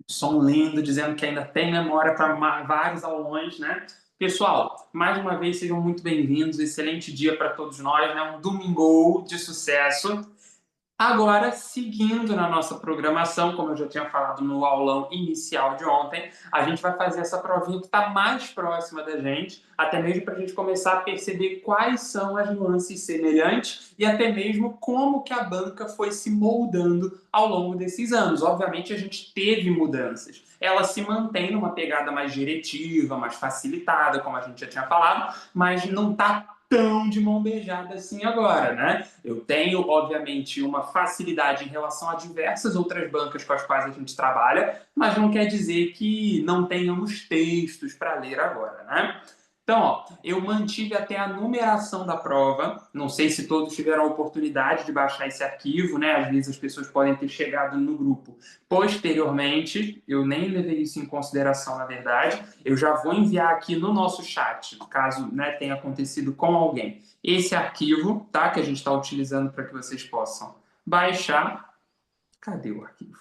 Som lindo, dizendo que ainda tem memória para vários aulões, né? Pessoal, mais uma vez sejam muito bem-vindos. Excelente dia para todos nós, né? Um domingo de sucesso. Agora, seguindo na nossa programação, como eu já tinha falado no aulão inicial de ontem, a gente vai fazer essa provinha que está mais próxima da gente, até mesmo para a gente começar a perceber quais são as nuances semelhantes e até mesmo como que a banca foi se moldando ao longo desses anos. Obviamente, a gente teve mudanças. Ela se mantém numa pegada mais diretiva, mais facilitada, como a gente já tinha falado, mas não está tão de mão beijada assim agora, né? Eu tenho, obviamente, uma facilidade em relação a diversas outras bancas com as quais a gente trabalha, mas não quer dizer que não tenhamos textos para ler agora, né? Então, ó, eu mantive até a numeração da prova. Não sei se todos tiveram a oportunidade de baixar esse arquivo, né? Às vezes as pessoas podem ter chegado no grupo posteriormente. Eu nem levei isso em consideração, na verdade. Eu já vou enviar aqui no nosso chat, caso, né, tenha acontecido com alguém, esse arquivo, tá? Que a gente está utilizando para que vocês possam baixar. Cadê o arquivo?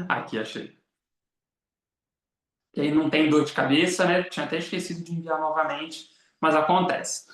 Aqui, achei. E aí não tem dor de cabeça, né? Tinha até esquecido de enviar novamente, mas acontece.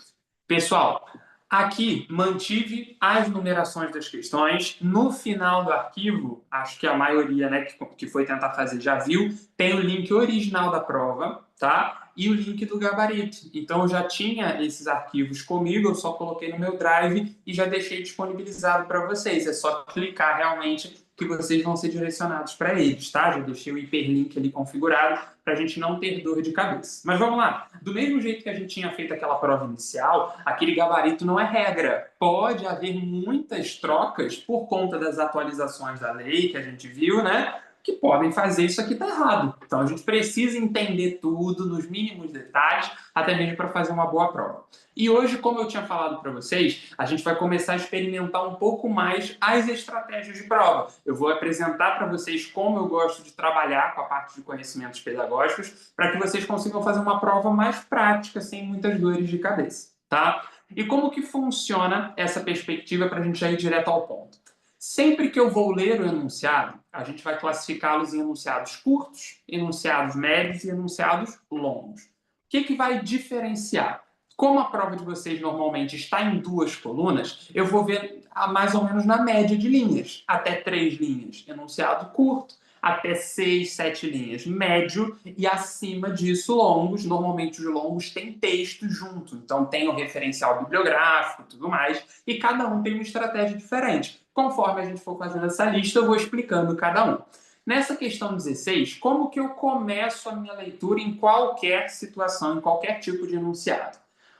Pessoal, aqui mantive as numerações das questões. No final do arquivo, acho que a maioria, né, que foi tentar fazer já viu, tem o link original da prova, tá? E o link do gabarito. Então eu já tinha esses arquivos comigo, eu só coloquei no meu Drive e já deixei disponibilizado para vocês. É só clicar realmente que vocês vão ser direcionados para eles, tá? Já deixei o hiperlink ali configurado para a gente não ter dor de cabeça. Mas vamos lá. Do mesmo jeito que a gente tinha feito aquela prova inicial, aquele gabarito não é regra. Pode haver muitas trocas por conta das atualizações da lei que a gente viu, né? Que podem fazer isso aqui tá errado. Então a gente precisa entender tudo nos mínimos detalhes, até mesmo para fazer uma boa prova. E hoje, como eu tinha falado para vocês, a gente vai começar a experimentar um pouco mais as estratégias de prova. Eu vou apresentar para vocês como eu gosto de trabalhar com a parte de conhecimentos pedagógicos, para que vocês consigam fazer uma prova mais prática, sem muitas dores de cabeça, tá? E como que funciona essa perspectiva para a gente já ir direto ao ponto? Sempre que eu vou ler o enunciado, a gente vai classificá-los em enunciados curtos, enunciados médios e enunciados longos. O que vai diferenciar? Como a prova de vocês normalmente está em duas colunas, eu vou ver mais ou menos na média de linhas. Até 3 linhas, enunciado curto, até 6, 7 linhas, médio, e acima disso, longos. Normalmente os longos têm texto junto, então tem o referencial bibliográfico e tudo mais, e cada um tem uma estratégia diferente. Conforme a gente for fazendo essa lista, eu vou explicando cada um. Nessa questão 16, como que eu começo a minha leitura em qualquer situação, em qualquer tipo de enunciado?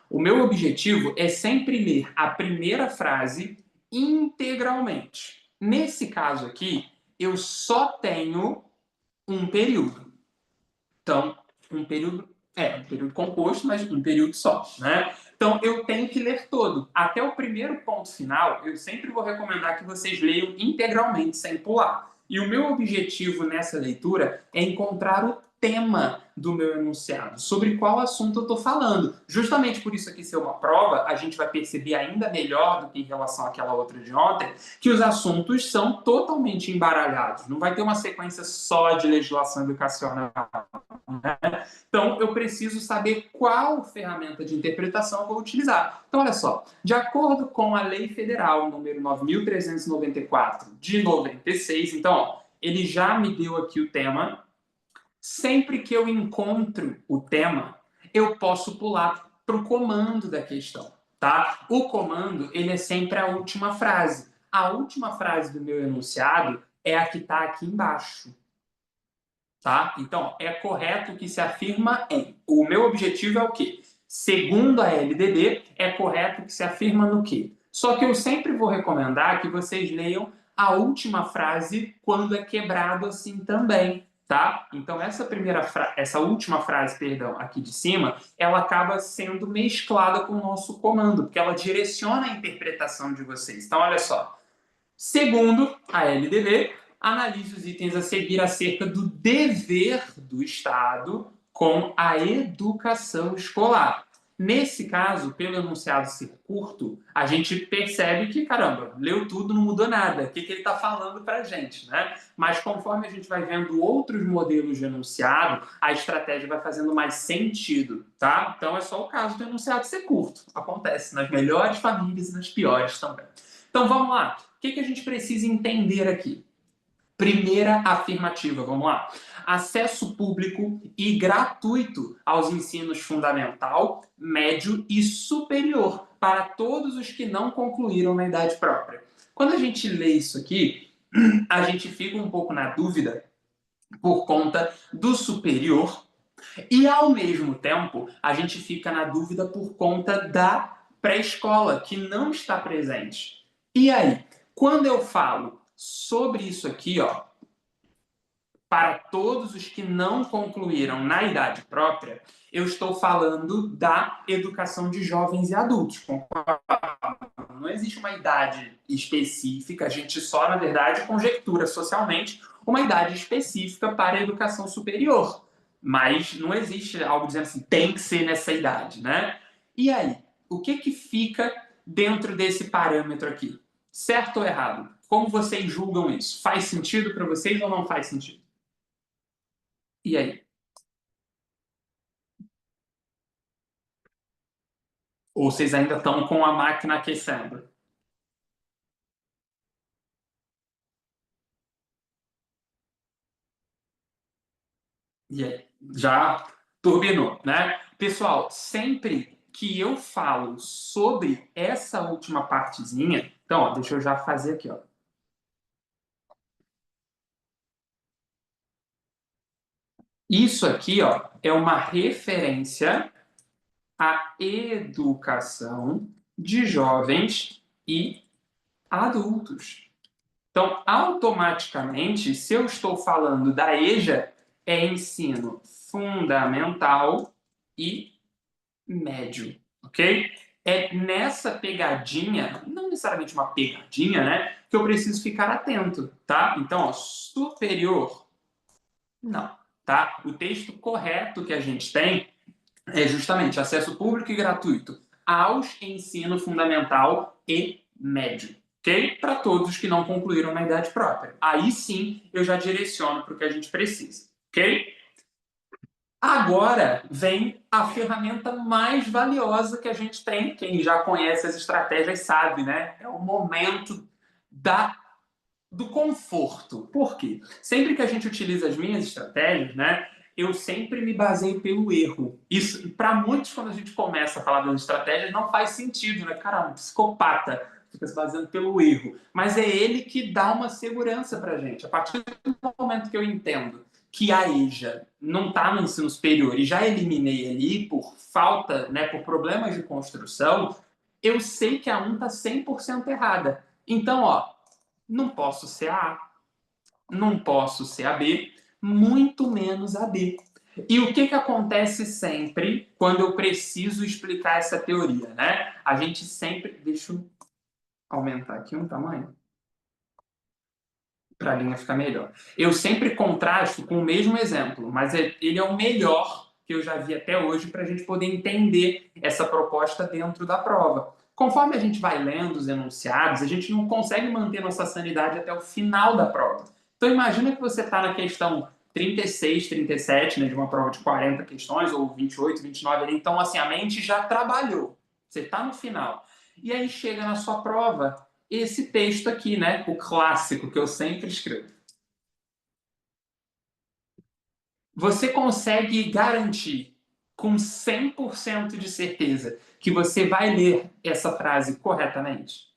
O meu objetivo é sempre ler a primeira frase integralmente. Nesse caso aqui, eu só tenho um período. Então, um período composto, mas um período só, né? Então, eu tenho que ler todo. Até o primeiro ponto final, eu sempre vou recomendar que vocês leiam integralmente, sem pular. E o meu objetivo nessa leitura é encontrar o tema do meu enunciado, sobre qual assunto eu estou falando. Justamente por isso aqui ser uma prova, a gente vai perceber ainda melhor do que em relação àquela outra de ontem, que os assuntos são totalmente embaralhados. Não vai ter uma sequência só de legislação educacional. Então, eu preciso saber qual ferramenta de interpretação eu vou utilizar. Então, olha só, de acordo com a Lei Federal número 9.394 de 96, então, ó, ele já me deu aqui o tema. Sempre que eu encontro o tema, eu posso pular para o comando da questão, tá? O comando, ele é sempre a última frase. A última frase do meu enunciado é a que está aqui embaixo. Tá? Então, é correto que se afirma em. O meu objetivo é o quê? Segundo a LDB, é correto que se afirma no quê? Só que eu sempre vou recomendar que vocês leiam a última frase quando é quebrado assim também, tá? Então, essa última frase, perdão, aqui de cima, ela acaba sendo mesclada com o nosso comando, porque ela direciona a interpretação de vocês. Então, olha só. Segundo a LDB, analise os itens a seguir acerca do dever do Estado com a educação escolar. Nesse caso, pelo enunciado ser curto, a gente percebe que, caramba, leu tudo, não mudou nada. O que ele está falando para a gente, né? Mas conforme a gente vai vendo outros modelos de enunciado, a estratégia vai fazendo mais sentido, tá? Então é só o caso do enunciado ser curto. Acontece nas melhores famílias e nas piores também. Então vamos lá. O que a gente precisa entender aqui? Primeira afirmativa, vamos lá. Acesso público e gratuito aos ensinos fundamental, médio e superior para todos os que não concluíram na idade própria. Quando a gente lê isso aqui, a gente fica um pouco na dúvida por conta do superior e, ao mesmo tempo, a gente fica na dúvida por conta da pré-escola, que não está presente. E aí, quando eu falo sobre isso aqui, ó, para todos os que não concluíram na idade própria, eu estou falando da educação de jovens e adultos. Não existe uma idade específica, a gente só, na verdade, conjectura socialmente uma idade específica para a educação superior. Mas não existe algo dizendo assim, tem que ser nessa idade, né? E aí, o que fica dentro desse parâmetro aqui? Certo ou errado? Como vocês julgam isso? Faz sentido para vocês ou não faz sentido? E aí? Ou vocês ainda estão com a máquina aquecendo? E aí? Já turbinou, né? Pessoal, sempre que eu falo sobre essa última partezinha, então, ó, deixa eu já fazer aqui, ó. Isso aqui, ó, é uma referência à educação de jovens e adultos. Então, automaticamente, se eu estou falando da EJA, é ensino fundamental e médio, ok? É nessa pegadinha, não necessariamente uma pegadinha, né? Que eu preciso ficar atento, tá? Então, ó, superior, não, tá? O texto correto que a gente tem é justamente acesso público e gratuito aos ensino fundamental e médio, ok? Para todos que não concluíram na idade própria. Aí sim eu já direciono para o que a gente precisa, ok? Agora vem a ferramenta mais valiosa que a gente tem. Quem já conhece as estratégias sabe, né? É o momento do conforto. Por quê? Sempre que a gente utiliza as minhas estratégias, né? Eu sempre me baseio pelo erro. Isso, para muitos, quando a gente começa a falar das estratégias, não faz sentido, né? Cara, um psicopata fica se baseando pelo erro. Mas é ele que dá uma segurança para a gente. A partir do momento que eu entendo que a EJA não está no ensino superior e já eliminei ali por falta, né, por problemas de construção, eu sei que a 1 está 100% errada. Então, ó, não posso ser a A, não posso ser a B, muito menos a B. E o que acontece sempre quando eu preciso explicar essa teoria, né? A gente sempre... Deixa eu aumentar aqui um tamanho para a linha ficar melhor. Eu sempre contrasto com o mesmo exemplo, mas ele é o melhor que eu já vi até hoje para a gente poder entender essa proposta dentro da prova. Conforme a gente vai lendo os enunciados, a gente não consegue manter nossa sanidade até o final da prova. Então imagina que você está na questão 36, 37, né, de uma prova de 40 questões, ou 28, 29 ali. Então, assim, a mente já trabalhou. Você está no final. E aí chega na sua prova esse texto aqui, né? O clássico que eu sempre escrevo. Você consegue garantir com 100% de certeza que você vai ler essa frase corretamente?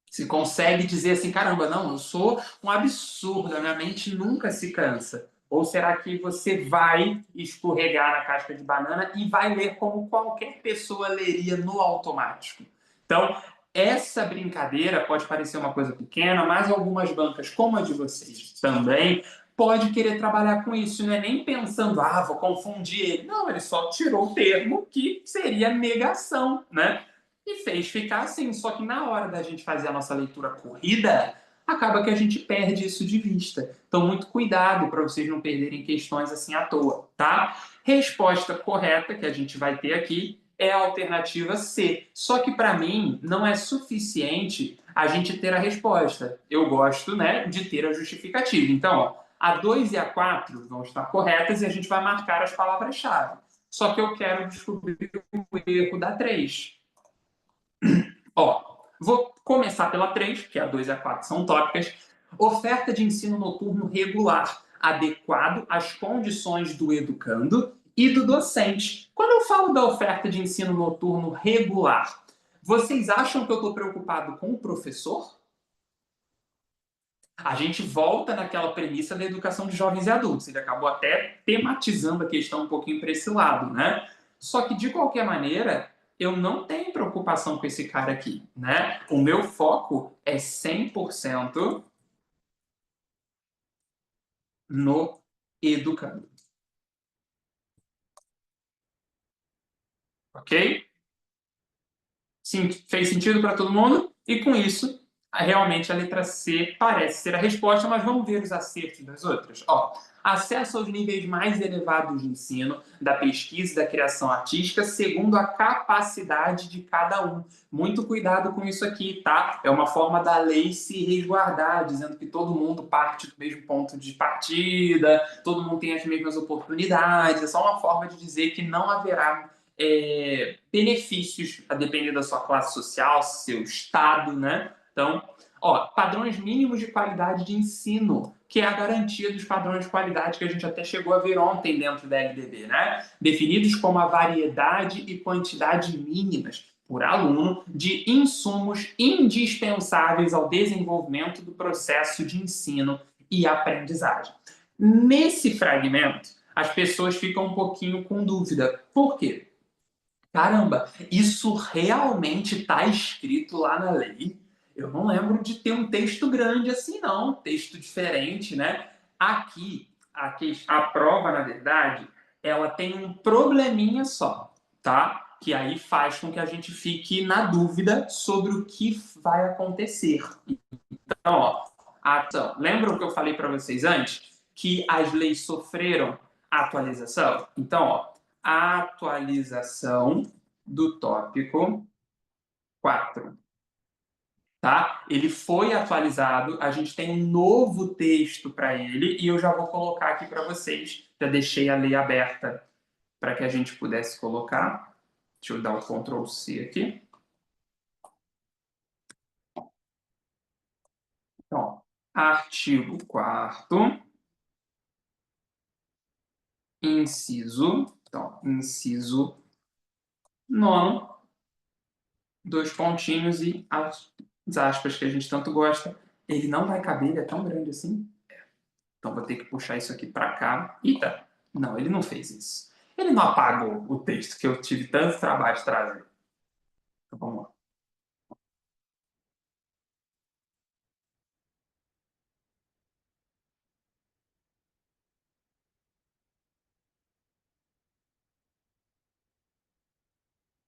Você consegue dizer assim, caramba, não, eu sou um absurdo, a minha mente nunca se cansa. Ou será que você vai escorregar na casca de banana e vai ler como qualquer pessoa leria no automático? Então, essa brincadeira pode parecer uma coisa pequena, mas algumas bancas, como a de vocês também, pode querer trabalhar com isso. Não é nem pensando, vou confundir ele. Não, ele só tirou o termo que seria negação, né? E fez ficar assim. Só que na hora da gente fazer a nossa leitura corrida, acaba que a gente perde isso de vista. Então, muito cuidado para vocês não perderem questões assim à toa, tá? Resposta correta que a gente vai ter aqui é a alternativa C. Só que para mim não é suficiente a gente ter a resposta. Eu gosto, né, de ter a justificativa. Então, ó, a 2 e a 4 vão estar corretas e a gente vai marcar as palavras-chave. Só que eu quero descobrir o erro da 3. Ó, vou começar pela 3, que a 2 e a 4 são tópicas. Oferta de ensino noturno regular, adequado às condições do educando e do docente. Quando eu falo da oferta de ensino noturno regular, vocês acham que eu estou preocupado com o professor? A gente volta naquela premissa da educação de jovens e adultos. Ele acabou até tematizando a questão um pouquinho para esse lado, né? Só que, de qualquer maneira, eu não tenho preocupação com esse cara aqui, né? O meu foco é 100% no educando, ok? Sim, fez sentido para todo mundo? E com isso, realmente a letra C parece ser a resposta, mas vamos ver os acertos das outras. Ó, acesso aos níveis mais elevados de ensino, da pesquisa e da criação artística, segundo a capacidade de cada um. Muito cuidado com isso aqui, tá? É uma forma da lei se resguardar, dizendo que todo mundo parte do mesmo ponto de partida, todo mundo tem as mesmas oportunidades. É só uma forma de dizer que não haverá benefícios a depender da sua classe social, seu estado, né? Então, ó, padrões mínimos de qualidade de ensino, que é a garantia dos padrões de qualidade que a gente até chegou a ver ontem dentro da LDB, né? Definidos como a variedade e quantidade mínimas por aluno de insumos indispensáveis ao desenvolvimento do processo de ensino e aprendizagem. Nesse fragmento, as pessoas ficam um pouquinho com dúvida. Por quê? Caramba, isso realmente está escrito lá na lei? Eu não lembro de ter um texto grande assim, não. Um texto diferente, né? Aqui, a prova, na verdade, ela tem um probleminha só, tá? Que aí faz com que a gente fique na dúvida sobre o que vai acontecer. Então, ó, lembram que eu falei para vocês antes? Que as leis sofreram atualização? Então, ó, a atualização do tópico 4, tá? Ele foi atualizado, a gente tem um novo texto para ele e eu já vou colocar aqui para vocês. Já deixei a lei aberta para que a gente pudesse colocar. Deixa eu dar o Ctrl C aqui. Então, artigo 4º, inciso, então, inciso 9º, dois pontinhos e as aspas que a gente tanto gosta. Ele não vai caber, ele é tão grande assim. Então vou ter que puxar isso aqui para cá. Eita, não, ele não fez isso. Ele não apagou o texto que eu tive tanto trabalho de trazer. Então vamos lá.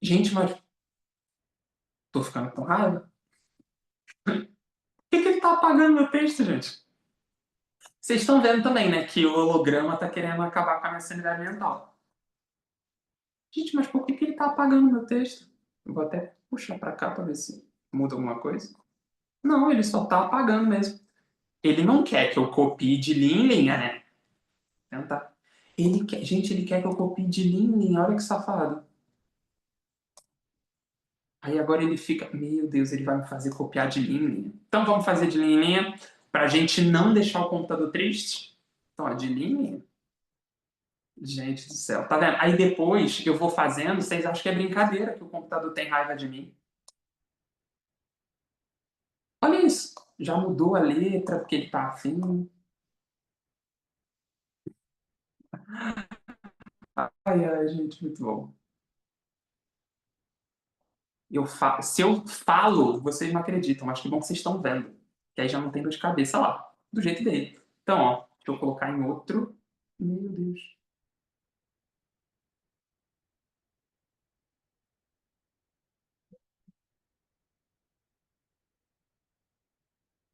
Gente, mas tô ficando com raiva. Por que ele tá apagando meu texto, gente? Vocês estão vendo também, né, que o holograma tá querendo acabar com a minha sanidade mental. Gente, mas por que ele tá apagando meu texto? Eu vou até puxar para cá para ver se muda alguma coisa. Não, ele só tá apagando mesmo. Ele não quer que eu copie de linha em linha, né? Tentar. Ele quer, gente, ele quer que eu copie de linha em linha. Olha que safado. Aí agora ele fica, meu Deus, ele vai me fazer copiar de linha em linha. Então vamos fazer de linha em linha para a gente não deixar o computador triste. Então, ó, de linha em linha. Gente do céu, tá vendo? Aí depois eu vou fazendo, vocês acham que é brincadeira que o computador tem raiva de mim. Olha isso, já mudou a letra porque ele tá afim. Ai, ai, gente, muito bom. Se eu falo, vocês não acreditam, mas que bom que vocês estão vendo. Que aí já não tem dor de cabeça lá, do jeito dele. Então, ó, deixa eu colocar em outro. Meu Deus.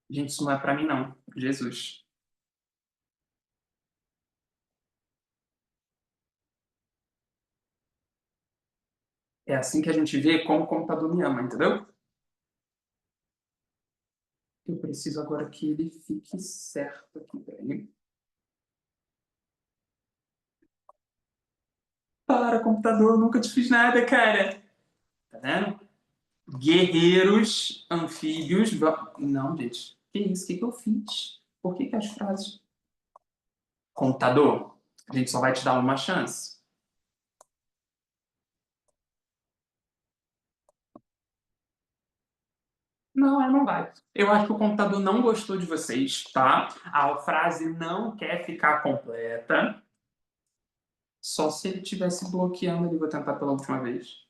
Gente, isso não é pra mim, não. Jesus. É assim que a gente vê como o computador me ama, entendeu? Eu preciso agora que ele fique certo aqui, peraí. Para, computador, eu nunca te fiz nada, cara. Tá vendo? Guerreiros, anfíbios... Não, gente. Que isso? O que eu fiz? Por que as frases... Computador, a gente só vai te dar uma chance. Não, não vai. Eu acho que o computador não gostou de vocês, tá? A frase não quer ficar completa. Só se ele estivesse bloqueando, ele vou tentar pela última vez.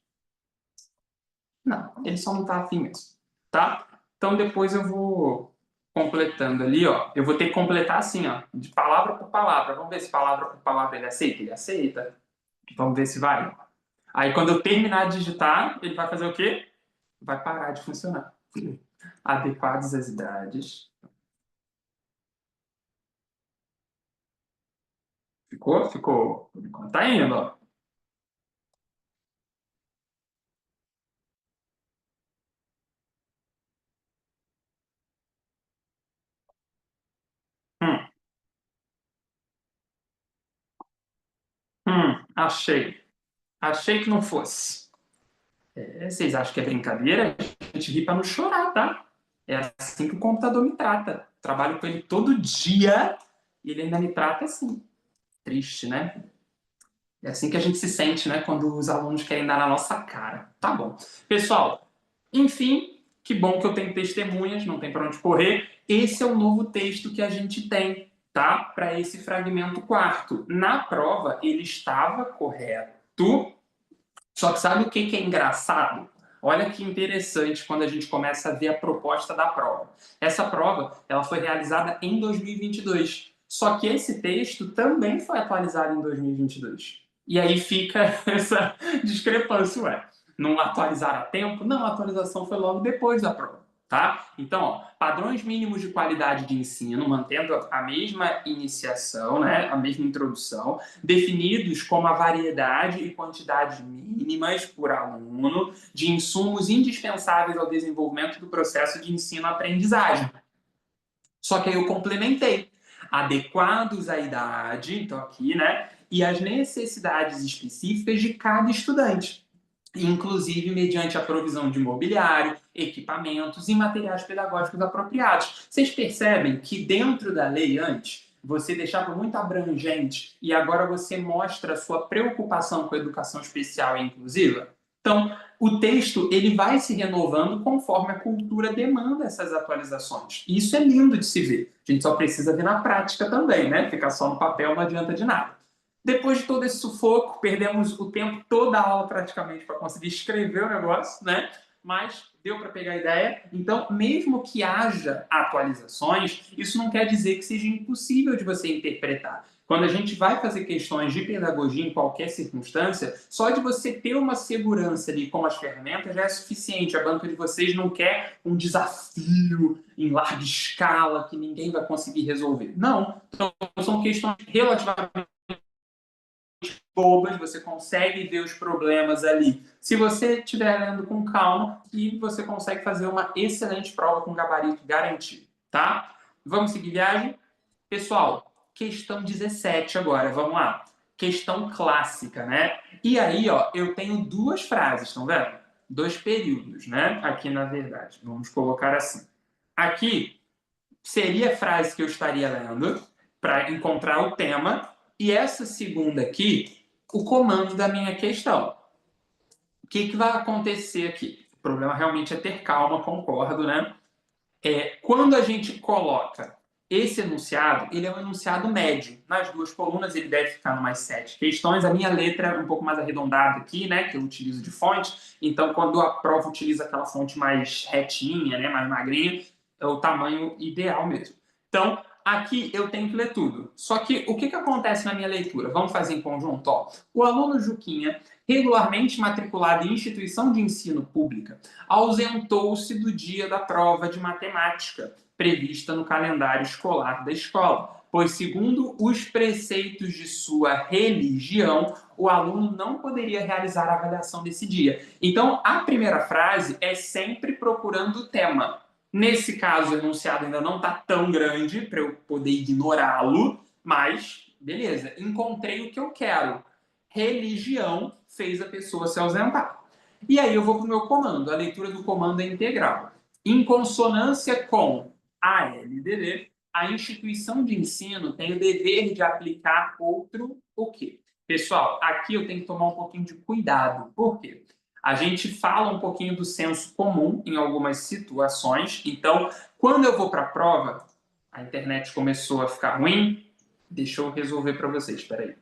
Não, ele só não tá afim mesmo, tá? Então depois eu vou completando ali, ó. Eu vou ter que completar assim, ó, de palavra por palavra. Vamos ver se palavra por palavra ele aceita. Ele aceita. Vamos ver se vai. Aí quando eu terminar de digitar, ele vai fazer o quê? Vai parar de funcionar. Adequados às idades. Ficou? Ficou. Tá indo, ó. Hum, achei. Achei que não fosse. Vocês acham que é brincadeira? A gente ri pra não chorar, tá? É assim que o computador me trata. Trabalho com ele todo dia e ele ainda me trata assim. Triste, né? É assim que a gente se sente, né? Quando os alunos querem dar na nossa cara. Tá bom. Pessoal, enfim, que bom que eu tenho testemunhas, não tem para onde correr. Esse é o novo texto que a gente tem, tá? Para esse fragmento quarto. Na prova, ele estava correto. Só que sabe o que é engraçado? Olha que interessante quando a gente começa a ver a proposta da prova. Essa prova ela foi realizada em 2022. Só que esse texto também foi atualizado em 2022. E aí fica essa discrepância, ué. Não atualizaram a tempo? Não, a atualização foi logo depois da prova. Tá? Então, ó, padrões mínimos de qualidade de ensino, mantendo a mesma iniciação, né, a mesma introdução, definidos como a variedade e quantidade mínimas por aluno de insumos indispensáveis ao desenvolvimento do processo de ensino-aprendizagem. Só que aí eu complementei. Adequados à idade, então aqui, né? E às necessidades específicas de cada estudante, inclusive mediante a provisão de mobiliário, equipamentos e materiais pedagógicos apropriados. Vocês percebem que dentro da lei antes, você deixava muito abrangente e agora você mostra a sua preocupação com a educação especial e inclusiva? Então, o texto ele vai se renovando conforme a cultura demanda essas atualizações. E isso é lindo de se ver. A gente só precisa ver na prática também, né? Ficar só no papel não adianta de nada. Depois de todo esse sufoco, perdemos o tempo toda a aula praticamente para conseguir escrever o negócio, né? Mas deu para pegar a ideia. Então, mesmo que haja atualizações, isso não quer dizer que seja impossível de você interpretar. Quando a gente vai fazer questões de pedagogia em qualquer circunstância, só de você ter uma segurança ali com as ferramentas já é suficiente. A banca de vocês não quer um desafio em larga escala que ninguém vai conseguir resolver. Não. Então, são questões relativamente bobas, você consegue ver os problemas ali. Se você estiver lendo com calma, e você consegue fazer uma excelente prova com gabarito garantido, tá? Vamos seguir viagem? Pessoal, questão 17 agora, vamos lá. Questão clássica, né? E aí, ó, eu tenho duas frases, estão vendo? Dois períodos, né? Aqui, na verdade. Vamos colocar assim. Aqui seria a frase que eu estaria lendo para encontrar o tema, e essa segunda aqui, o comando da minha questão. O que vai acontecer aqui? O problema realmente é ter calma, concordo, né? Quando a gente coloca esse enunciado, ele é um enunciado médio. Nas duas colunas, ele deve ficar umas 7 questões. A minha letra é um pouco mais arredondada aqui, né? Que eu utilizo de fonte. Então, quando a prova utiliza aquela fonte mais retinha, né? Mais magrinha, é o tamanho ideal mesmo. Então, aqui eu tenho que ler tudo. Só que o que acontece na minha leitura? Vamos fazer em conjunto? Ó. O aluno Juquinha, regularmente matriculado em instituição de ensino pública, ausentou-se do dia da prova de matemática, prevista no calendário escolar da escola, pois, segundo os preceitos de sua religião, o aluno não poderia realizar a avaliação desse dia. Então, a primeira frase é sempre procurando o tema. Nesse caso, o enunciado ainda não está tão grande para eu poder ignorá-lo, mas, beleza, encontrei o que eu quero. Religião fez a pessoa se ausentar. E aí eu vou para o meu comando. A leitura do comando é integral. Em consonância com a LDB, a instituição de ensino tem o dever de aplicar outro o quê? Pessoal, aqui eu tenho que tomar um pouquinho de cuidado. Por quê? A gente fala um pouquinho do senso comum em algumas situações. Então, quando eu vou para a prova, a internet começou a ficar ruim. Deixa eu resolver para vocês, espera aí.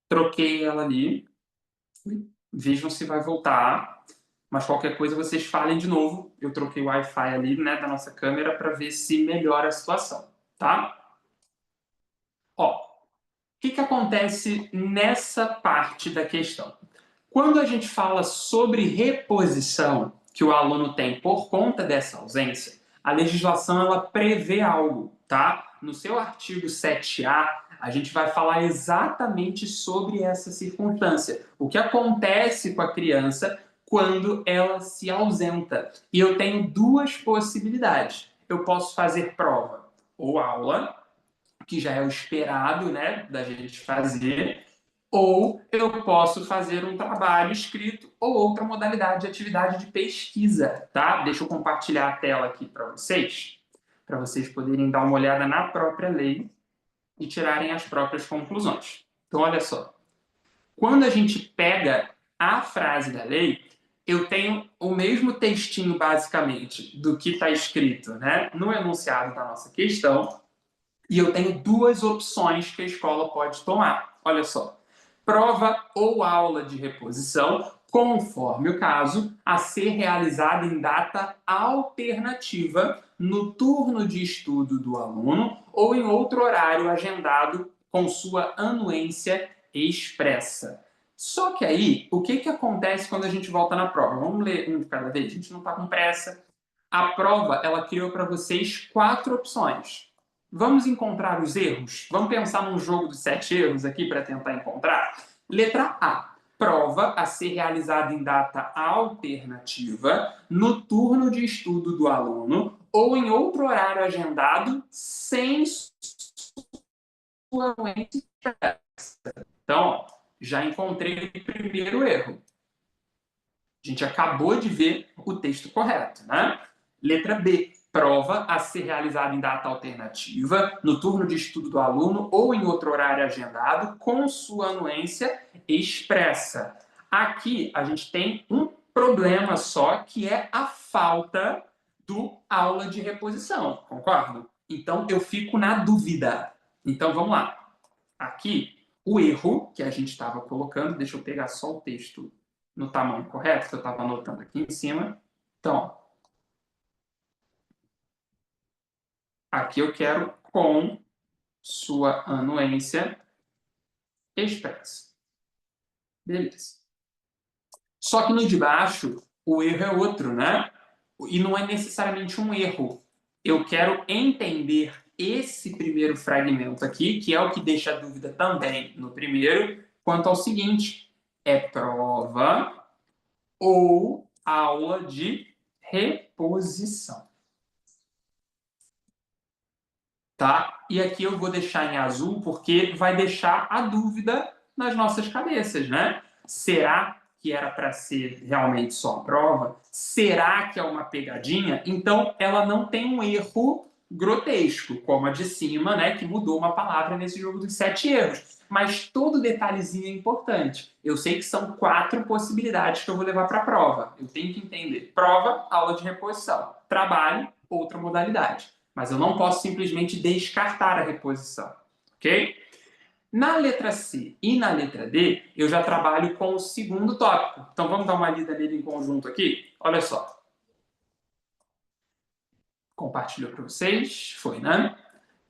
Troquei ela ali. Vejam se vai voltar. Mas qualquer coisa vocês falem de novo. Eu troquei o Wi-Fi ali, né, da nossa câmera para ver se melhora a situação, tá? Ó, o que acontece nessa parte da questão? Quando a gente fala sobre reposição que o aluno tem por conta dessa ausência, a legislação ela prevê algo, tá? No seu artigo 7A, a gente vai falar exatamente sobre essa circunstância. O que acontece com a criança quando ela se ausenta. E eu tenho duas possibilidades. Eu posso fazer prova ou aula, que já é o esperado, né, da gente fazer, ou eu posso fazer um trabalho escrito ou outra modalidade de atividade de pesquisa, tá? Deixa eu compartilhar a tela aqui para vocês poderem dar uma olhada na própria lei e tirarem as próprias conclusões. Então, olha só. Quando a gente pega a frase da lei, eu tenho o mesmo textinho, basicamente, do que está escrito, né, no enunciado da nossa questão, e eu tenho duas opções que a escola pode tomar. Olha só. Prova ou aula de reposição, conforme o caso, a ser realizada em data alternativa no turno de estudo do aluno ou em outro horário agendado com sua anuência expressa. Só que aí, o que acontece quando a gente volta na prova? Vamos ler um de cada vez? A gente não está com pressa. A prova, ela criou para vocês 4 opções. Vamos encontrar os erros? Vamos pensar num jogo dos 7 erros aqui para tentar encontrar? Letra A. Prova a ser realizada em data alternativa no turno de estudo do aluno ou em outro horário agendado sem sua anuência expressa. Então, já encontrei o primeiro erro. A gente acabou de ver o texto correto, né? Letra B. Prova a ser realizada em data alternativa, no turno de estudo do aluno ou em outro horário agendado, com sua anuência expressa. Aqui a gente tem um problema só, que é a falta do aula de reposição, concordo? Então eu fico na dúvida. Então vamos lá. Aqui, o erro que a gente estava colocando, deixa eu pegar só o texto no tamanho correto, que eu estava anotando aqui em cima. Então, aqui eu quero com sua anuência expressa. Beleza. Só que no de baixo, o erro é outro, né? E não é necessariamente um erro. Eu quero entender esse primeiro fragmento aqui, que é o que deixa a dúvida também no primeiro, quanto ao seguinte: é prova ou aula de reposição. Tá? E aqui eu vou deixar em azul porque vai deixar a dúvida nas nossas cabeças, né? Será que era para ser realmente só a prova? Será que é uma pegadinha? Então, ela não tem um erro grotesco, como a de cima, né, que mudou uma palavra nesse jogo dos 7 erros. Mas todo detalhezinho é importante. Eu sei que são 4 possibilidades que eu vou levar para a prova. Eu tenho que entender. Prova, aula de reposição. Trabalho, outra modalidade. Mas eu não posso simplesmente descartar a reposição, ok? Na letra C e na letra D, eu já trabalho com o segundo tópico. Então vamos dar uma lida nele em conjunto aqui? Olha só. Compartilhou para vocês? Foi, né?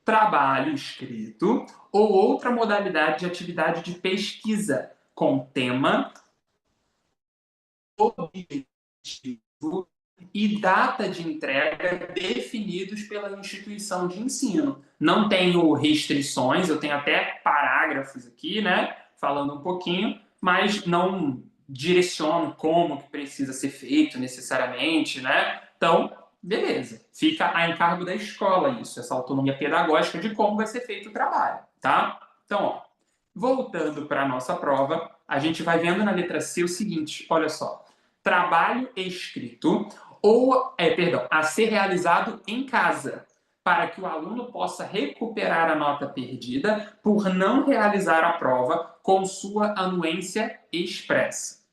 trabalho escrito ou outra modalidade de atividade de pesquisa com tema, objetivo e data de entrega definidos pela instituição de ensino. Não tenho restrições, eu tenho até parágrafos aqui, né, falando um pouquinho, mas não direciono como que precisa ser feito necessariamente, né? Então, beleza. Fica a encargo da escola isso, essa autonomia pedagógica de como vai ser feito o trabalho, tá? Então, ó, voltando para a nossa prova, a gente vai vendo na letra C o seguinte, olha só. Trabalho escrito a ser realizado em casa, para que o aluno possa recuperar a nota perdida por não realizar a prova com sua anuência expressa.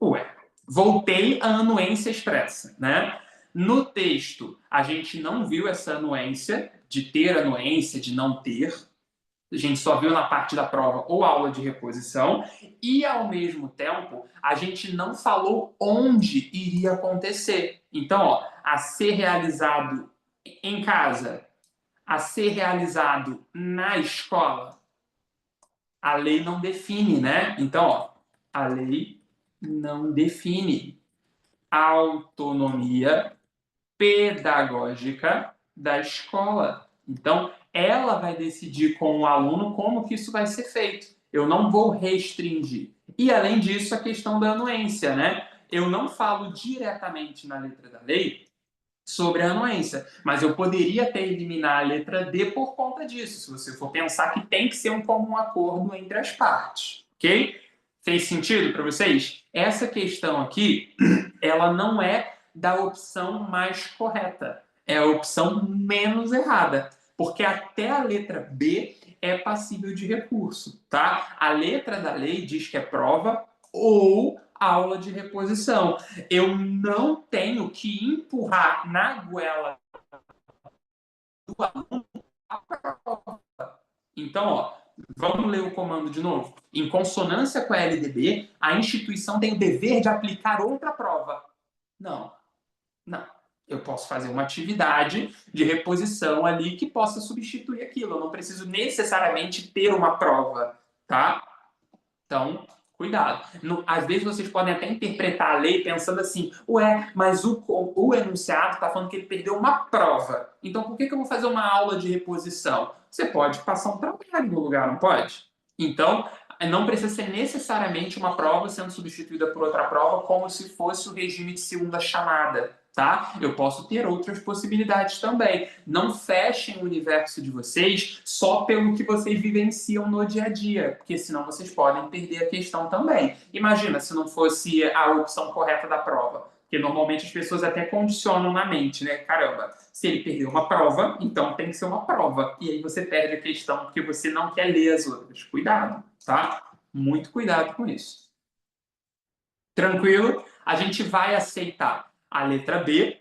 Ué, voltei à anuência expressa, né? No texto, a gente não viu essa anuência, de ter anuência, de não ter. A gente só viu na parte da prova ou aula de reposição, e ao mesmo tempo a gente não falou onde iria acontecer. Então, ó, a ser realizado em casa, a ser realizado na escola, a lei não define, né? Então, ó, a lei não define autonomia pedagógica da escola. Então, ela vai decidir com o aluno como que isso vai ser feito. Eu não vou restringir. E, além disso, a questão da anuência, né? Eu não falo diretamente na letra da lei sobre a anuência, mas eu poderia até eliminar a letra D por conta disso, se você for pensar que tem que ser um comum acordo entre as partes, ok? Fez sentido para vocês? Essa questão aqui, ela não é da opção mais correta, é a opção menos errada, porque até a letra B é passível de recurso, tá? A letra da lei diz que é prova ou aula de reposição. Eu não tenho que empurrar na goela do aluno a prova. Então, ó, vamos ler o comando de novo. Em consonância com a LDB, a instituição tem o dever de aplicar outra prova. Não, não. Eu posso fazer uma atividade de reposição ali que possa substituir aquilo. Eu não preciso necessariamente ter uma prova, tá? Então, cuidado. Às vezes vocês podem até interpretar a lei pensando assim, ué, mas o enunciado está falando que ele perdeu uma prova. Então, por que eu vou fazer uma aula de reposição? Você pode passar um trabalho no lugar, não pode? Então, não precisa ser necessariamente uma prova sendo substituída por outra prova, como se fosse o regime de segunda chamada, tá? Eu posso ter outras possibilidades também. Não fechem o universo de vocês só pelo que vocês vivenciam no dia a dia, porque senão vocês podem perder a questão também. Imagina se não fosse a opção correta da prova. Porque normalmente as pessoas até condicionam na mente, né? Caramba, se ele perdeu uma prova, então tem que ser uma prova. E aí você perde a questão porque você não quer ler as outras. Cuidado, tá? Muito cuidado com isso. Tranquilo? A gente vai aceitar a letra B,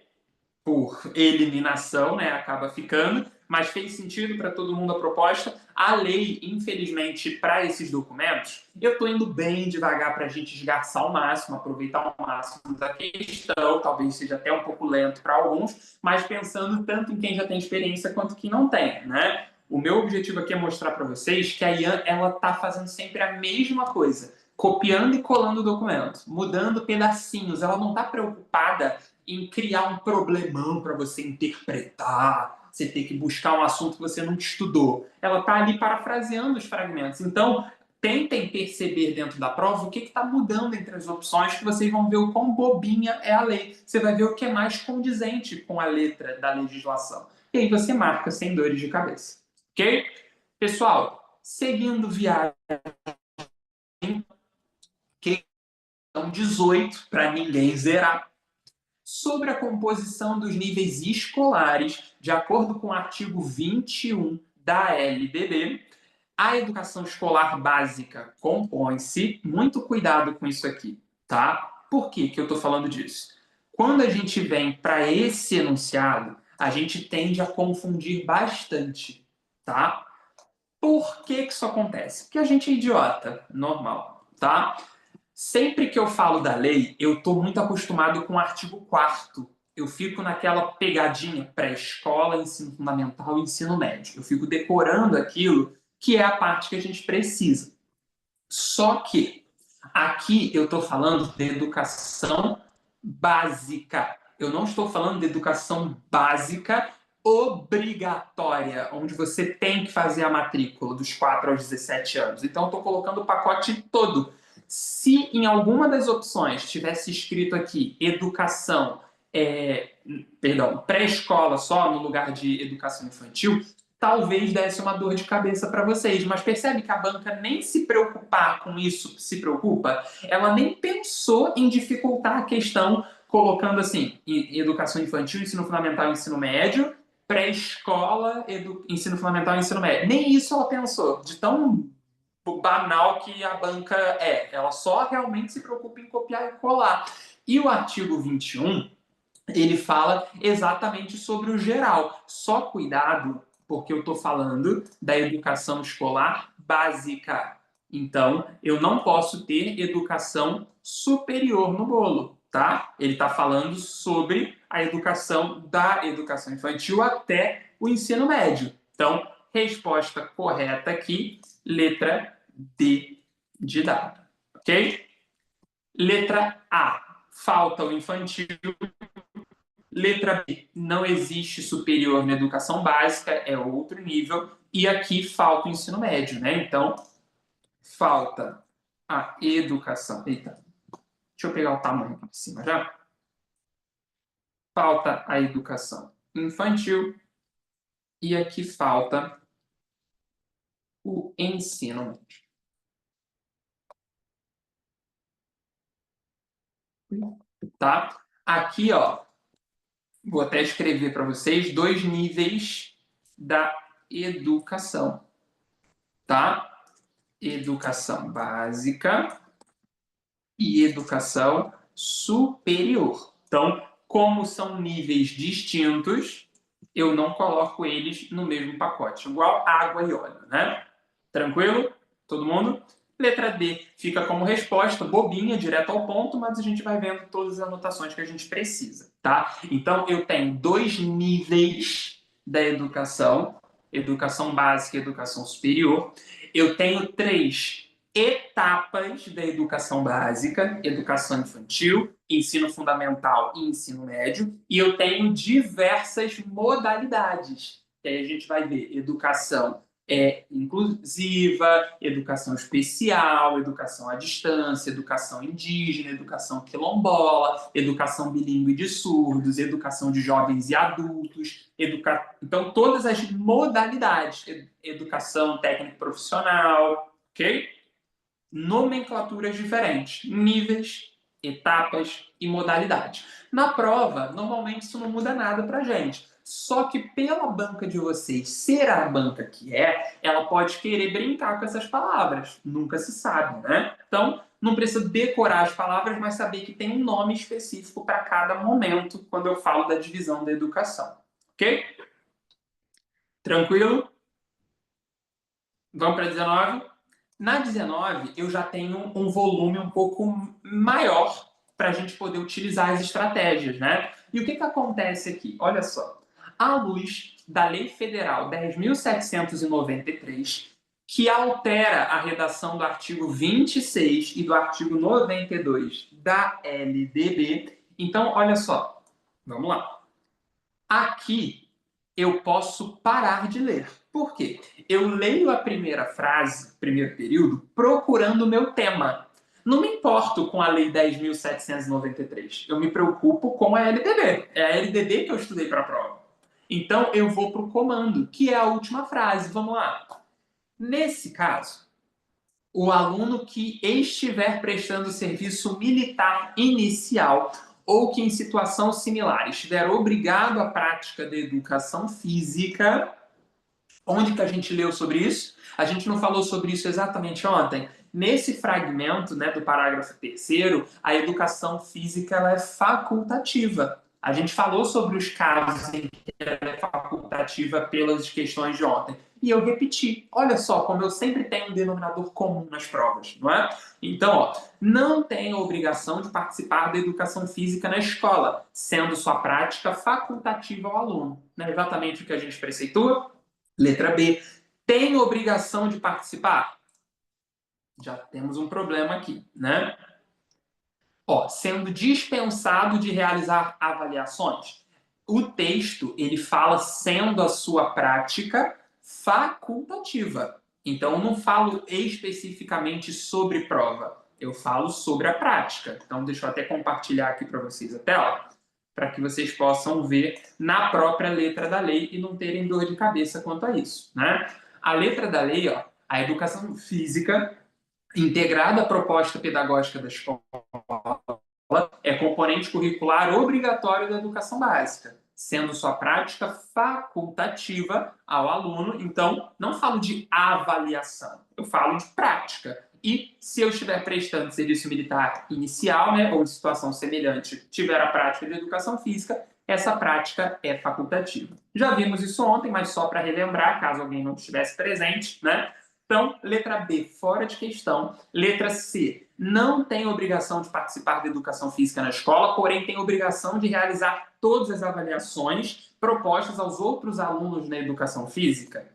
por eliminação, né, acaba ficando, mas fez sentido para todo mundo a proposta. A lei, infelizmente, para esses documentos, eu estou indo bem devagar para a gente esgarçar ao máximo, aproveitar ao máximo da questão, talvez seja até um pouco lento para alguns, mas pensando tanto em quem já tem experiência quanto quem não tem, né? O meu objetivo aqui é mostrar para vocês que a Ian, ela está fazendo sempre a mesma coisa, copiando e colando o documento, mudando pedacinhos, ela não está preocupada em criar um problemão para você interpretar, você ter que buscar um assunto que você não estudou. Ela está ali parafraseando os fragmentos. Então, tentem perceber dentro da prova o que está mudando entre as opções, que vocês vão ver o quão bobinha é a lei. Você vai ver o que é mais condizente com a letra da legislação. E aí você marca sem dores de cabeça. Ok? Pessoal, seguindo viagem, questão 18, para ninguém zerar, sobre a composição dos níveis escolares, de acordo com o artigo 21 da LDB, a educação escolar básica compõe-se, muito cuidado com isso aqui, tá? Por que eu estou falando disso? Quando a gente vem para esse enunciado, a gente tende a confundir bastante, tá? Por que isso acontece? Porque a gente é idiota, normal, tá? Sempre que eu falo da lei, eu estou muito acostumado com o artigo 4º, eu fico naquela pegadinha pré-escola, ensino fundamental e ensino médio. Eu fico decorando aquilo que é a parte que a gente precisa. Só que aqui eu estou falando de educação básica. Eu não estou falando de educação básica obrigatória, onde você tem que fazer a matrícula dos 4 aos 17 anos. Então, eu estou colocando o pacote todo. Se em alguma das opções tivesse escrito aqui educação, pré-escola só, no lugar de educação infantil, talvez desse uma dor de cabeça para vocês. Mas percebe que a banca nem se preocupar com isso se preocupa? Ela nem pensou em dificultar a questão, colocando assim, educação infantil, ensino fundamental e ensino médio, pré-escola, ensino fundamental e ensino médio. Nem isso ela pensou, de tão banal que a banca é. Ela só realmente se preocupa em copiar e colar. E o artigo 21, ele fala exatamente sobre o geral. Só cuidado, porque eu estou falando da educação escolar básica. Então, eu não posso ter educação superior no bolo, tá? Ele está falando sobre a educação da educação infantil até o ensino médio. Então, resposta correta aqui, letra D de dado, ok? Letra A, falta o infantil. Letra B, não existe superior na educação básica, é outro nível. E aqui falta o ensino médio, né? Então, falta a educação. Eita, deixa eu pegar o tamanho aqui de cima já. Falta a educação infantil. E aqui falta o ensino médio. Tá? Aqui, ó, vou até escrever para vocês 2 níveis da educação, tá? Educação básica e educação superior. Então, como são níveis distintos, eu não coloco eles no mesmo pacote, igual água e óleo, né? Tranquilo? Todo mundo? Letra D fica como resposta, bobinha, direto ao ponto, mas a gente vai vendo todas as anotações que a gente precisa, tá? Então, eu tenho 2 níveis da educação, educação básica e educação superior. Eu tenho 3 etapas da educação básica, educação infantil, ensino fundamental e ensino médio, e eu tenho diversas modalidades. Que aí a gente vai ver educação inclusiva, educação especial, educação à distância, educação indígena, educação quilombola, educação bilíngue de surdos, educação de jovens e adultos, então todas as modalidades, educação técnico profissional, ok? Nomenclaturas diferentes, níveis, etapas e modalidades. Na prova, normalmente isso não muda nada para a gente. Só que pela banca de vocês ser a banca que ela pode querer brincar com essas palavras. Nunca se sabe, né? Então, não precisa decorar as palavras, mas saber que tem um nome específico para cada momento quando eu falo da divisão da educação. Ok? Tranquilo? Vamos para 19? Na 19, eu já tenho um volume um pouco maior para a gente poder utilizar as estratégias, né? E o que acontece aqui? Olha só. À luz da Lei Federal 10.793, que altera a redação do artigo 26 e do artigo 92 da LDB. Então, olha só. Vamos lá. Aqui eu posso parar de ler. Por quê? Eu leio a primeira frase, primeiro período, procurando o meu tema. Não me importo com a Lei 10.793. Eu me preocupo com a LDB. É a LDB que eu estudei para a prova. Então, eu vou para o comando, que é a última frase. Vamos lá. Nesse caso, o aluno que estiver prestando serviço militar inicial ou que em situação similar estiver obrigado à prática da educação física. Onde que a gente leu sobre isso? A gente não falou sobre isso exatamente ontem? Nesse fragmento, né, do parágrafo 3º, a educação física ela é facultativa. A gente falou sobre os casos em que ela é facultativa facultativa pelas questões de ontem. E eu repeti. Olha só como eu sempre tenho um denominador comum nas provas, não é? Então, ó, não tem a obrigação de participar da educação física na escola, sendo sua prática facultativa ao aluno. Não é exatamente o que a gente preceitua? Letra B. Tem obrigação de participar? Já temos um problema aqui, né? Ó, sendo dispensado de realizar avaliações. O texto, ele fala sendo a sua prática facultativa. Então, eu não falo especificamente sobre prova, eu falo sobre a prática. Então, deixa eu até compartilhar aqui para vocês a tela, para que vocês possam ver na própria letra da lei e não terem dor de cabeça quanto a isso, né? A letra da lei, ó, a educação física integrada à proposta pedagógica da escola é componente curricular obrigatório da educação básica, sendo sua prática facultativa ao aluno. Então, não falo de avaliação, eu falo de prática. E se eu estiver prestando serviço militar inicial, né, ou em situação semelhante, tiver a prática de educação física, essa prática é facultativa. Já vimos isso ontem, mas só para relembrar, caso alguém não estivesse presente, né? Então, letra B, fora de questão. Letra C, não tem obrigação de participar da educação física na escola, porém tem obrigação de realizar todas as avaliações propostas aos outros alunos na educação física.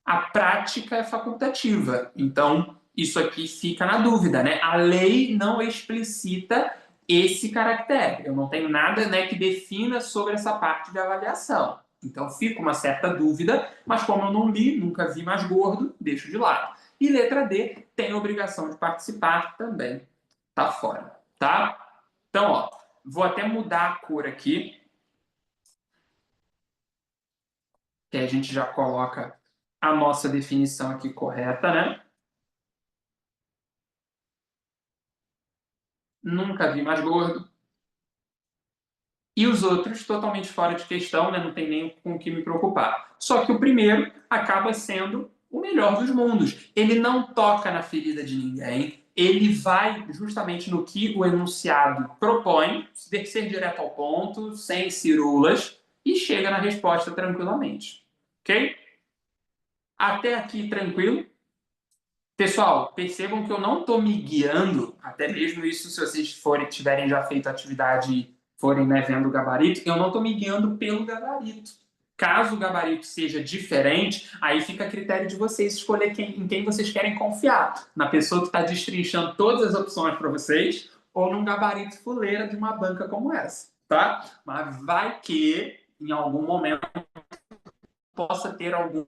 A prática é facultativa, então isso aqui fica na dúvida, né? A lei não explicita esse caractere. Eu não tenho nada, né, que defina sobre essa parte de avaliação. Então fica uma certa dúvida, mas como eu não li, nunca vi mais gordo, deixo de lado. E letra D, tem obrigação de participar também. Tá fora, tá? Então, ó, vou até mudar a cor aqui, que a gente já coloca a nossa definição aqui correta, né? Nunca vi mais gordo. E os outros totalmente fora de questão, né? Não tem nem com o que me preocupar. Só que o primeiro acaba sendo o melhor dos mundos. Ele não toca na ferida de ninguém, ele vai justamente no que o enunciado propõe, ser direto ao ponto, sem cirulas, e chega na resposta tranquilamente. Ok? Até aqui tranquilo? Pessoal, percebam que eu não estou me guiando, até mesmo isso se vocês tiverem já feito a atividade e forem, né, vendo o gabarito, eu não estou me guiando pelo gabarito. Caso o gabarito seja diferente, aí fica a critério de vocês escolher em quem vocês querem confiar. Na pessoa que está destrinchando todas as opções para vocês ou num gabarito fuleira de uma banca como essa, tá? Mas vai que em algum momento possa ter alguma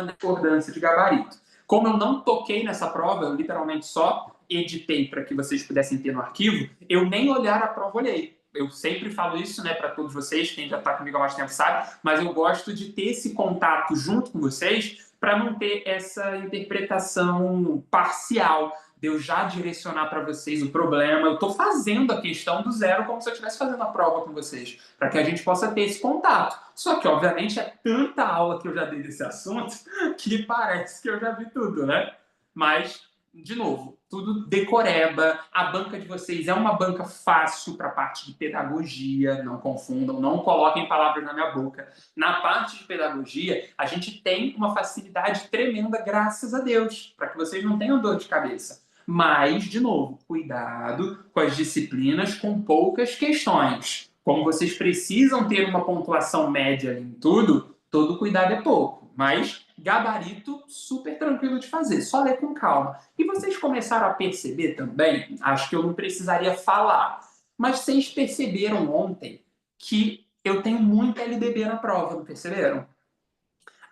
discordância de gabarito. Como eu não toquei nessa prova, eu literalmente só editei para que vocês pudessem ter no arquivo, eu nem olhar a prova olhei. Eu sempre falo isso, né, para todos vocês, quem já está comigo há mais tempo sabe, mas eu gosto de ter esse contato junto com vocês para não ter essa interpretação parcial de eu já direcionar para vocês o problema. Eu estou fazendo a questão do zero como se eu estivesse fazendo a prova com vocês, para que a gente possa ter esse contato. Só que, obviamente, é tanta aula que eu já dei desse assunto que parece que eu já vi tudo, né? Mas, de novo, tudo decoreba. A banca de vocês é uma banca fácil para a parte de pedagogia, não confundam, não coloquem palavras na minha boca. Na parte de pedagogia, a gente tem uma facilidade tremenda, graças a Deus, para que vocês não tenham dor de cabeça. Mas, de novo, cuidado com as disciplinas com poucas questões. Como vocês precisam ter uma pontuação média em tudo, todo cuidado é pouco. Mas gabarito super tranquilo de fazer, só ler com calma. E vocês começaram a perceber também, acho que eu não precisaria falar, mas vocês perceberam ontem que eu tenho muito LDB na prova, não perceberam?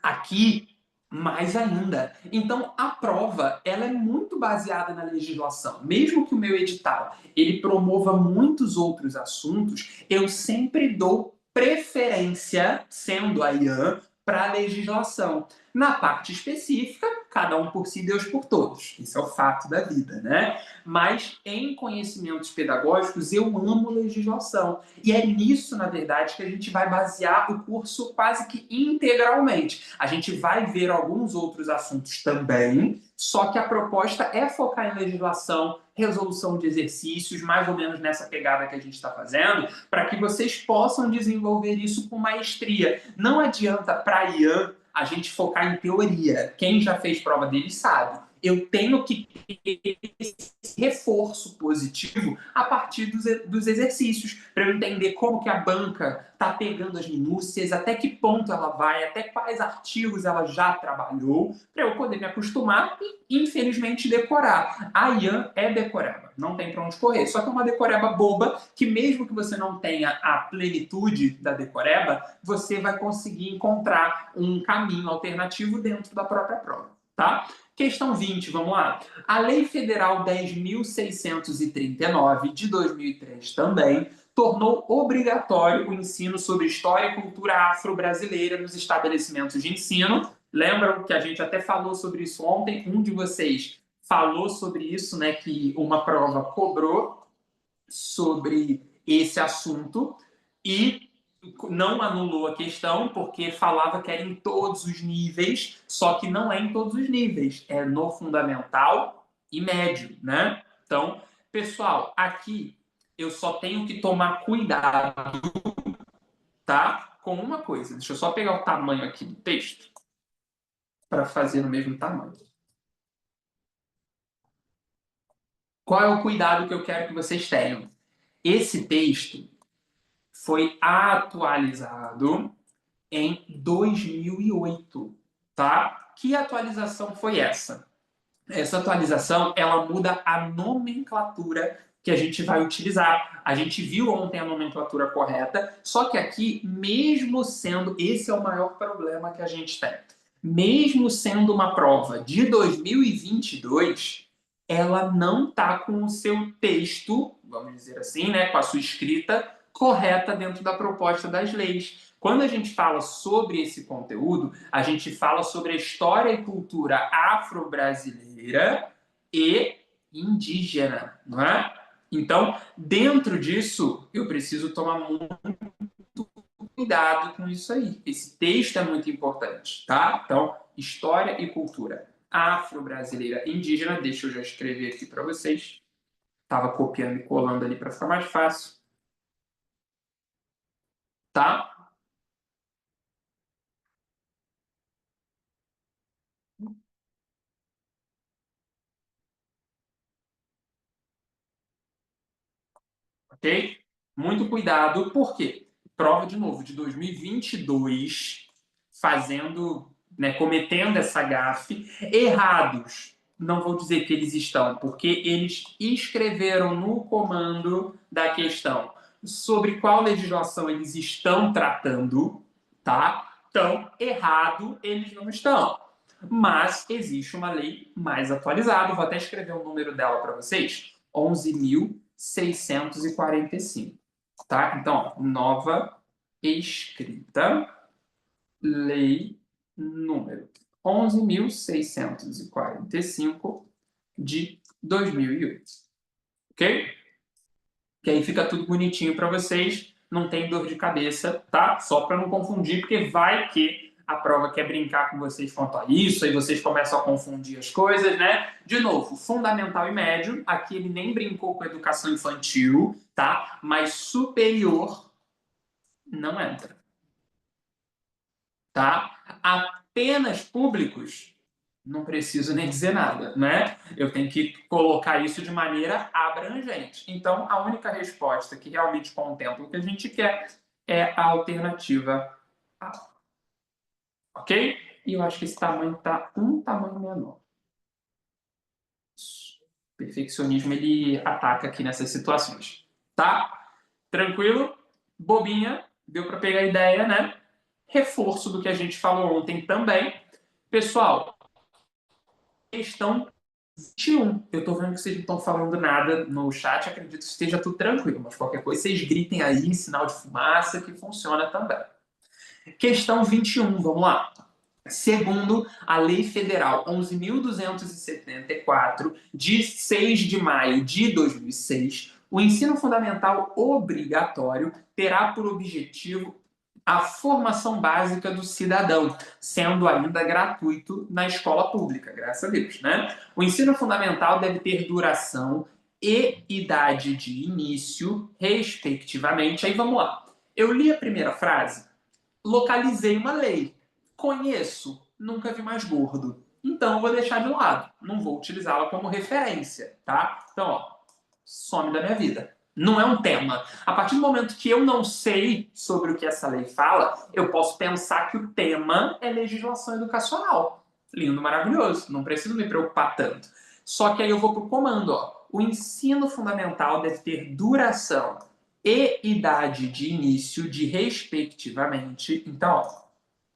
Aqui, mais ainda. Então, a prova ela é muito baseada na legislação. Mesmo que o meu edital ele promova muitos outros assuntos, eu sempre dou preferência, sendo a IAN, para a legislação. Na parte específica, cada um por si, Deus por todos. Isso é o fato da vida, né? Mas em conhecimentos pedagógicos, eu amo legislação. E é nisso, na verdade, que a gente vai basear o curso quase que integralmente. A gente vai ver alguns outros assuntos também, só que a proposta é focar em legislação, resolução de exercícios, mais ou menos nessa pegada que a gente está fazendo, para que vocês possam desenvolver isso com maestria. Não adianta para Ian a gente focar em teoria. Quem já fez prova dele sabe. Eu tenho que ter esse reforço positivo a partir dos exercícios, para eu entender como que a banca está pegando as minúcias, até que ponto ela vai, até quais artigos ela já trabalhou, para eu poder me acostumar e, infelizmente, decorar. A Ian é decoreba, não tem para onde correr, só que é uma decoreba boba, que mesmo que você não tenha a plenitude da decoreba, você vai conseguir encontrar um caminho alternativo dentro da própria prova, tá? Questão 20, vamos lá. A Lei Federal 10.639, de 2003 também, tornou obrigatório o ensino sobre história e cultura afro-brasileira nos estabelecimentos de ensino. Lembram que a gente até falou sobre isso ontem? Um de vocês falou sobre isso, né, que uma prova cobrou sobre esse assunto e não anulou a questão, porque falava que era em todos os níveis, só que não é em todos os níveis, é no fundamental e médio, né? Então, pessoal, aqui eu só tenho que tomar cuidado, tá? Com uma coisa. Deixa eu só pegar o tamanho aqui do texto para fazer no mesmo tamanho. Qual é o cuidado que eu quero que vocês tenham? Esse texto foi atualizado em 2008, tá? Que atualização foi essa? Essa atualização, ela muda a nomenclatura que a gente vai utilizar. A gente viu ontem a nomenclatura correta, só que aqui, mesmo sendo, esse é o maior problema que a gente tem, mesmo sendo uma prova de 2022, ela não está com o seu texto, vamos dizer assim, né, com a sua escrita correta dentro da proposta das leis. Quando a gente fala sobre esse conteúdo, a gente fala sobre a história e cultura afro-brasileira e indígena, não é? Então, dentro disso, eu preciso tomar muito cuidado com isso aí. Esse texto é muito importante, tá? Então, história e cultura afro-brasileira e indígena, deixa eu já escrever aqui para vocês. Estava copiando e colando ali para ficar mais fácil, tá? Ok? Muito cuidado, por quê? Prova, de novo, de 2022, fazendo, né, cometendo essa gafe, errados. Não vou dizer que eles estão, porque eles escreveram no comando da questão sobre qual legislação eles estão tratando, tá? Então, errado eles não estão. Mas existe uma lei mais atualizada, vou até escrever o número dela para vocês, 11.645, tá? Então, ó, nova escrita, lei número 11.645 de 2008, ok? Que aí fica tudo bonitinho para vocês, não tem dor de cabeça, tá? Só para não confundir, porque vai que a prova quer brincar com vocês quanto a isso, aí vocês começam a confundir as coisas, né? De novo, fundamental e médio, aqui ele nem brincou com educação infantil, tá? Mas superior não entra, tá? Apenas públicos, não preciso nem dizer nada, né? Eu tenho que colocar isso de maneira abrangente. Então, a única resposta que realmente contempla o que a gente quer é a alternativa A. Ok? E eu acho que esse tamanho está um tamanho menor. O perfeccionismo, ele ataca aqui nessas situações. Tá? Tranquilo? Bobinha? Deu para pegar a ideia, né? Reforço do que a gente falou ontem também. Pessoal, questão 21. Eu tô vendo que vocês não estão falando nada no chat, acredito que esteja tudo tranquilo, mas qualquer coisa vocês gritem aí, sinal de fumaça, que funciona também. Questão 21, vamos lá. Segundo a Lei Federal 11.274, de 6 de maio de 2006, o ensino fundamental obrigatório terá por objetivo a formação básica do cidadão, sendo ainda gratuito na escola pública, graças a Deus, né? O ensino fundamental deve ter duração e idade de início, respectivamente. Aí vamos lá. Eu li a primeira frase, localizei uma lei. Conheço, nunca vi mais gordo. Então eu vou deixar de lado, não vou utilizá-la como referência, tá? Então, ó, some da minha vida. Não é um tema. A partir do momento que eu não sei sobre o que essa lei fala, eu posso pensar que o tema é legislação educacional. Lindo, maravilhoso. Não preciso me preocupar tanto. Só que aí eu vou para o comando. Ó. O ensino fundamental deve ter duração e idade de início de respectivamente. Então, ó,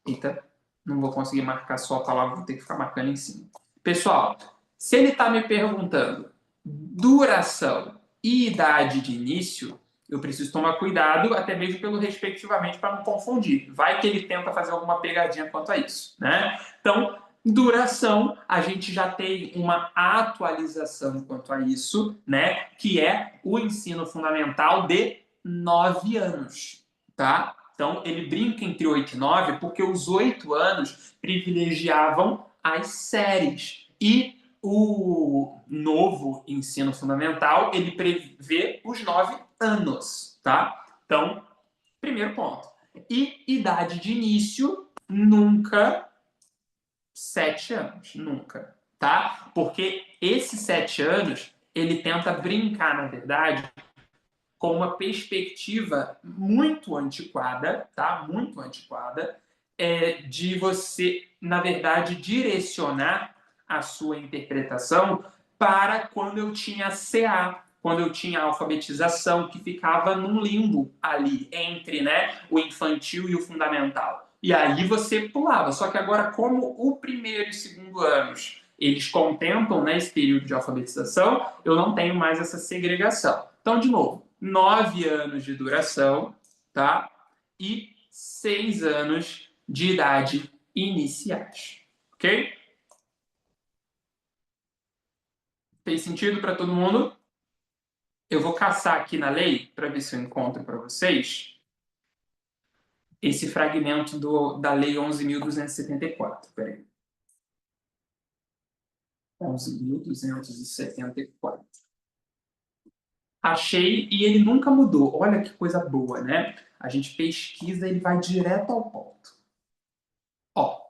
eita, não vou conseguir marcar só a palavra, vou ter que ficar marcando em cima. Pessoal, se ele está me perguntando duração e idade de início, eu preciso tomar cuidado, até mesmo pelo respectivamente, para não confundir. Vai que ele tenta fazer alguma pegadinha quanto a isso, né? Então, duração, a gente já tem uma atualização quanto a isso, né? Que é o ensino fundamental de 9 anos, tá? Então, ele brinca entre 8 e 9 porque os 8 anos privilegiavam as séries. E o novo ensino fundamental, ele prevê os 9 anos, tá? Então, primeiro ponto. E idade de início, nunca 7 anos, nunca, tá? Porque esses 7 anos, ele tenta brincar, na verdade, com uma perspectiva muito antiquada, tá? Muito antiquada, de você, na verdade, direcionar a sua interpretação para quando eu tinha CA, quando eu tinha alfabetização, que ficava num limbo ali, entre, né, o infantil e o fundamental. E aí você pulava. Só que agora, como o primeiro e segundo anos eles contemplam, né, esse período de alfabetização, eu não tenho mais essa segregação. Então, de novo, 9 anos de duração, tá? E 6 anos de idade iniciais. Ok? Fez sentido para todo mundo? Eu vou caçar aqui na lei para ver se eu encontro para vocês esse fragmento da lei 11.274. Peraí. 11.274. Achei e ele nunca mudou. Olha que coisa boa, né? A gente pesquisa e ele vai direto ao ponto. Ó,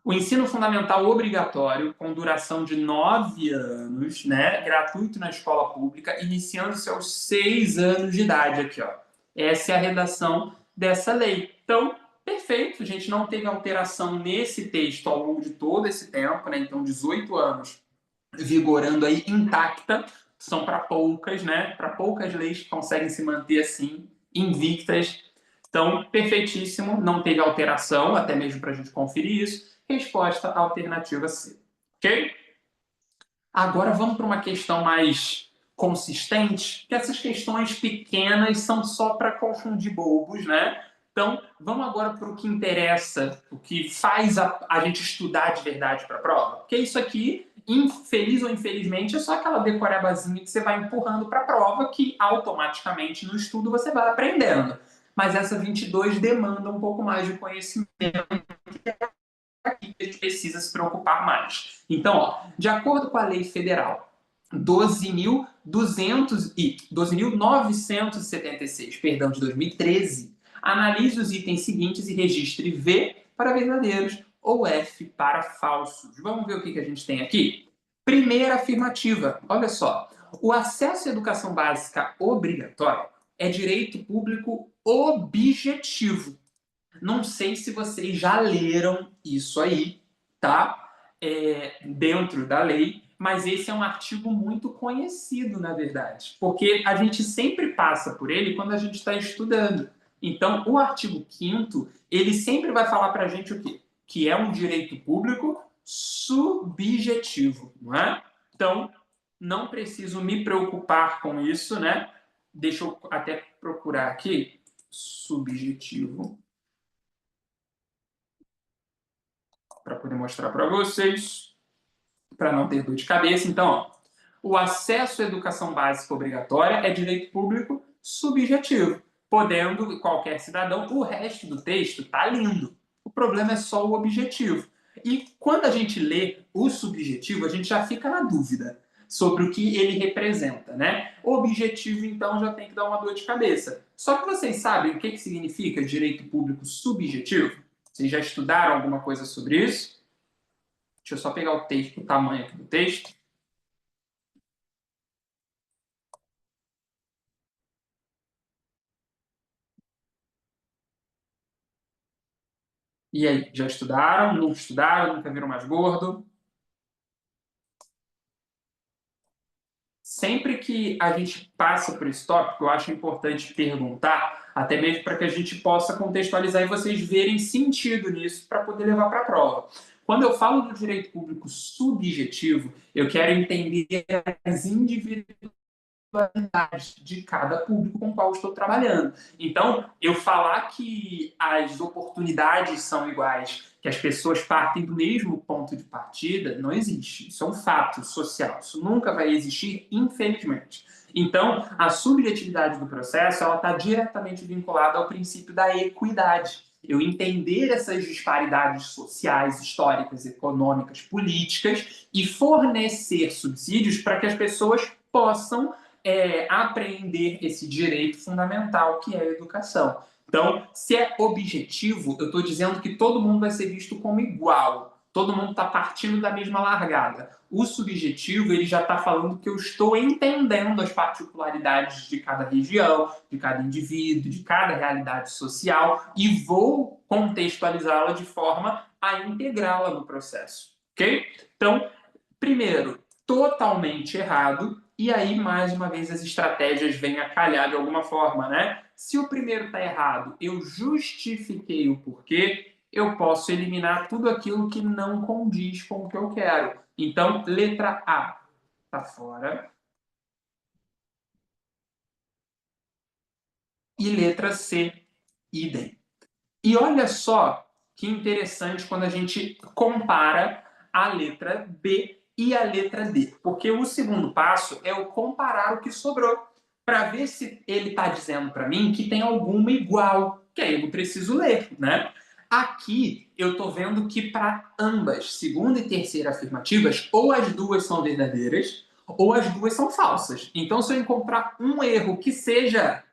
o ensino fundamental obrigatório, com duração de 9 anos, né, gratuito na escola pública, iniciando-se aos 6 anos de idade aqui, ó. Essa é a redação dessa lei. Então, perfeito, a gente não teve alteração nesse texto ao longo de todo esse tempo, né? Então, 18 anos vigorando aí intacta, são para poucas, né? Para poucas leis que conseguem se manter assim, invictas. Então, perfeitíssimo, não teve alteração, até mesmo para a gente conferir isso. Resposta alternativa C. Ok? Agora vamos para uma questão mais consistente, que essas questões pequenas são só para confundir bobos, né? Então, vamos agora para o que interessa, o que faz a gente estudar de verdade para a prova. Porque isso aqui, infeliz ou infelizmente, é só aquela decorebazinha que você vai empurrando para a prova, que automaticamente no estudo você vai aprendendo. Mas essa 22 demanda um pouco mais de conhecimento que a gente precisa se preocupar mais. Então, ó, de acordo com a lei federal 12.976, perdão, de 2013, analise os itens seguintes e registre V para verdadeiros ou F para falsos. Vamos ver o que a gente tem aqui? Primeira afirmativa, olha só. O acesso à educação básica obrigatória é direito público objetivo. Não sei se vocês já leram isso aí, tá? Dentro da lei, mas esse é um artigo muito conhecido, na verdade, porque a gente sempre passa por ele quando a gente está estudando. Então, o artigo 5º, ele sempre vai falar para a gente o quê? Que é um direito público subjetivo, não é? Então, não preciso me preocupar com isso, né? Deixa eu até procurar aqui. Subjetivo. Para poder mostrar para vocês, para não ter dor de cabeça. Então, ó, o acesso à educação básica obrigatória é direito público subjetivo. podendo qualquer cidadão, o resto do texto tá lindo. O problema é só o objetivo. E quando a gente lê o subjetivo, a gente já fica na dúvida sobre o que ele representa, né? O objetivo, então, já tem que dar uma dor de cabeça. Só que vocês sabem o que significa direito público subjetivo? Vocês já estudaram alguma coisa sobre isso? Deixa eu só pegar o texto, o tamanho aqui do texto. E aí, já estudaram? Não estudaram? Nunca viram mais gordo? Sempre que a gente passa por esse tópico, eu acho importante perguntar, até mesmo para que a gente possa contextualizar e vocês verem sentido nisso para poder levar para a prova. Quando eu falo do direito público subjetivo, eu quero entender as individualidades de cada público com o qual estou trabalhando. Então, eu falar que as oportunidades são iguais, que as pessoas partem do mesmo ponto de partida, não existe. Isso é um fato social. Isso nunca vai existir, infelizmente. Então, a subjetividade do processo ela está diretamente vinculada ao princípio da equidade. Eu entender essas disparidades sociais, históricas, econômicas, políticas e fornecer subsídios para que as pessoas possam apreender esse direito fundamental que é a educação. Então, se é objetivo, eu estou dizendo que todo mundo vai ser visto como igual. Todo mundo está partindo da mesma largada. O subjetivo, ele já está falando que eu estou entendendo as particularidades de cada região, de cada indivíduo, de cada realidade social e vou contextualizá-la de forma a integrá-la no processo. Ok? Então, primeiro, totalmente errado, e aí, mais uma vez, as estratégias vêm a calhar de alguma forma, né? Se o primeiro está errado, eu justifiquei o porquê, eu posso eliminar tudo aquilo que não condiz com o que eu quero. Então, letra A está fora. E letra C, idem. E olha só que interessante quando a gente compara a letra B e a letra D. Porque o segundo passo é o comparar o que sobrou, para ver se ele está dizendo para mim que tem alguma igual, que aí eu não preciso ler, né? Aqui eu estou vendo que para ambas, segunda e terceira afirmativas, ou as duas são verdadeiras, ou as duas são falsas. Então, se eu encontrar um erro que seja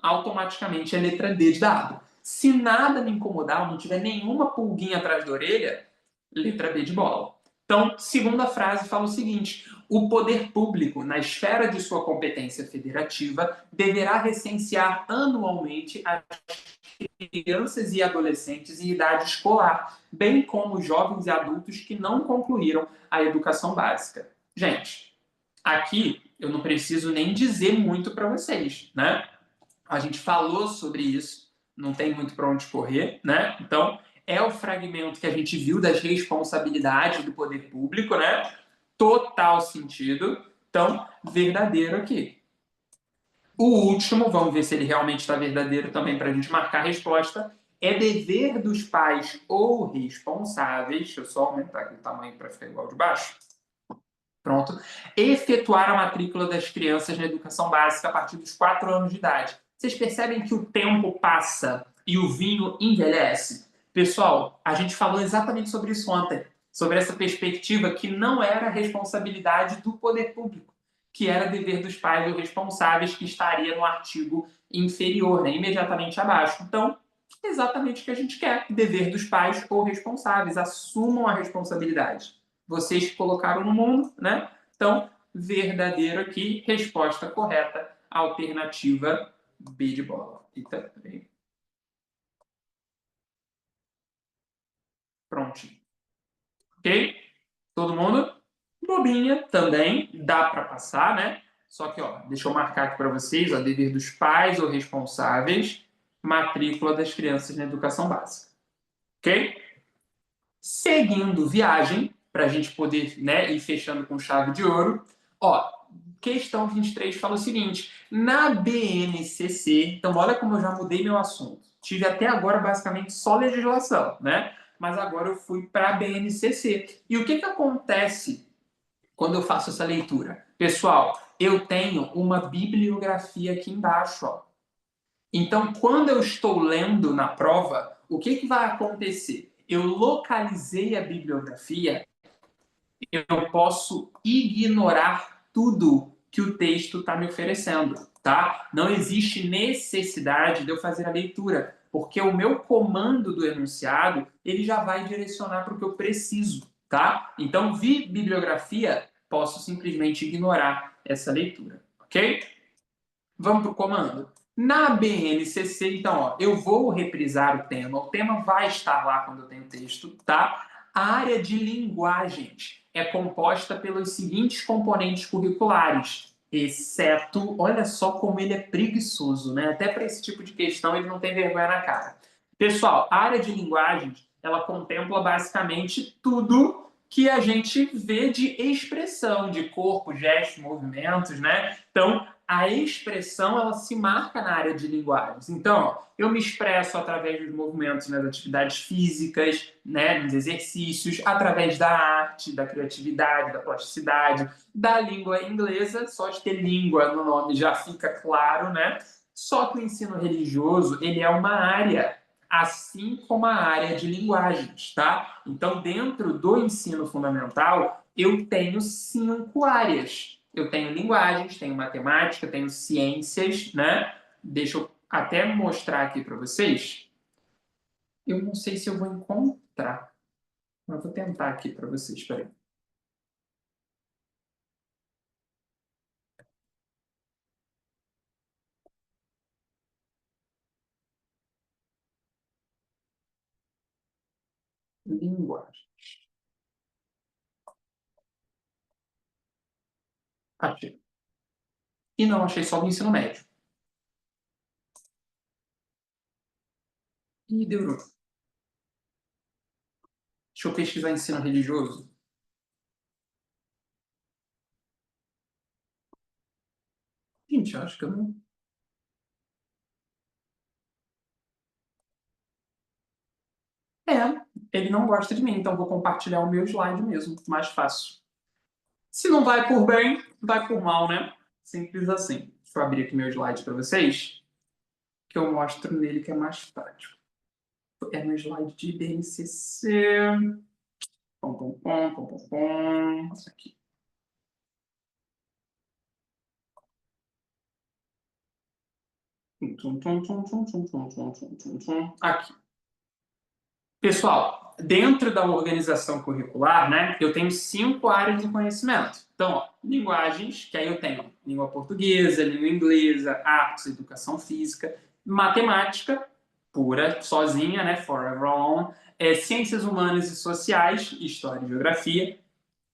automaticamente a letra D de dado. Se nada me incomodar, eu não tiver nenhuma pulguinha atrás da orelha, letra B de bola. Então, segunda frase fala o seguinte: o poder público, na esfera de sua competência federativa, deverá recensear anualmente as crianças e adolescentes em idade escolar, bem como jovens e adultos que não concluíram a educação básica. Gente, aqui eu não preciso nem dizer muito para vocês, né? A gente falou sobre isso, não tem muito para onde correr, né? Então, é o fragmento que a gente viu das responsabilidades do poder público, né? Total sentido. Então, verdadeiro aqui. O último, vamos ver se ele realmente está verdadeiro também para a gente marcar a resposta, é dever dos pais ou responsáveis, deixa eu só aumentar aqui o tamanho para ficar igual de baixo, pronto, efetuar a matrícula das crianças na educação básica a partir dos 4 anos de idade. Vocês percebem que o tempo passa e o vinho envelhece? Pessoal, a gente falou exatamente sobre isso ontem, sobre essa perspectiva que não era responsabilidade do poder público, que era dever dos pais ou responsáveis, que estaria no artigo inferior, né, imediatamente abaixo. Então, exatamente o que a gente quer, dever dos pais ou responsáveis, assumam a responsabilidade. Vocês que colocaram no mundo, né? Então, verdadeiro aqui, resposta correta, alternativa B de bola. Eita, peraí. Prontinho. Ok? Todo mundo? Bobinha também, dá para passar, né? Só que, ó, deixa eu marcar aqui para vocês, ó, dever dos pais ou responsáveis, matrícula das crianças na educação básica. Ok? Seguindo viagem, para a gente poder, né, ir fechando com chave de ouro, ó, questão 23 fala o seguinte: na BNCC, então olha como eu já mudei meu assunto. Tive até agora basicamente só legislação, né? Mas agora eu fui para a BNCC. E o que acontece quando eu faço essa leitura? Pessoal, eu tenho uma bibliografia aqui embaixo, ó. Então, quando eu estou lendo na prova, o que vai acontecer? Eu localizei a bibliografia, eu posso ignorar tudo que o texto está me oferecendo, tá? Não existe necessidade de eu fazer a leitura, porque o meu comando do enunciado, ele já vai direcionar para o que eu preciso, tá? Então, vi bibliografia, posso simplesmente ignorar essa leitura, ok? Vamos para o comando. Na BNCC, então, ó, eu vou reprisar o tema vai estar lá quando eu tenho texto, tá? A área de linguagens é composta pelos seguintes componentes curriculares, exceto, olha só como ele é preguiçoso, né? Até para esse tipo de questão ele não tem vergonha na cara. Pessoal, a área de linguagens, ela contempla basicamente tudo que a gente vê de expressão, de corpo, gestos, movimentos, né? Então, a expressão ela se marca na área de linguagens. Então, ó, eu me expresso através dos movimentos, né, das atividades físicas, né, dos exercícios, através da arte, da criatividade, da plasticidade, da língua inglesa. Só de ter língua no nome já fica claro, né? Só que o ensino religioso ele é uma área, assim como a área de linguagens, tá? Então, dentro do ensino fundamental, eu tenho 5 áreas. Eu tenho linguagens, tenho matemática, tenho ciências, né? Deixa eu até mostrar aqui para vocês. Eu não sei se eu vou encontrar, mas vou tentar aqui para vocês. Espera aí. Linguagem. Achei. E não achei só do ensino médio. Ih, deu. Deixa eu pesquisar ensino religioso. Gente, eu acho que eu não. É, ele não gosta de mim, então vou compartilhar o meu slide mesmo. Mais fácil. Se não vai por bem, vai por mal, né? Simples assim. Deixa eu abrir aqui meu slide para vocês, que eu mostro nele que é mais prático. É no slide de BNCC. Pom, pom, pom, pom, pom, pom. Aqui. Aqui. Pessoal, dentro da organização curricular, né, eu tenho 5 áreas de conhecimento. Então, ó, linguagens, que aí eu tenho língua portuguesa, língua inglesa, artes, educação física, matemática, pura, sozinha, né, forever alone, ciências humanas e sociais, história e geografia,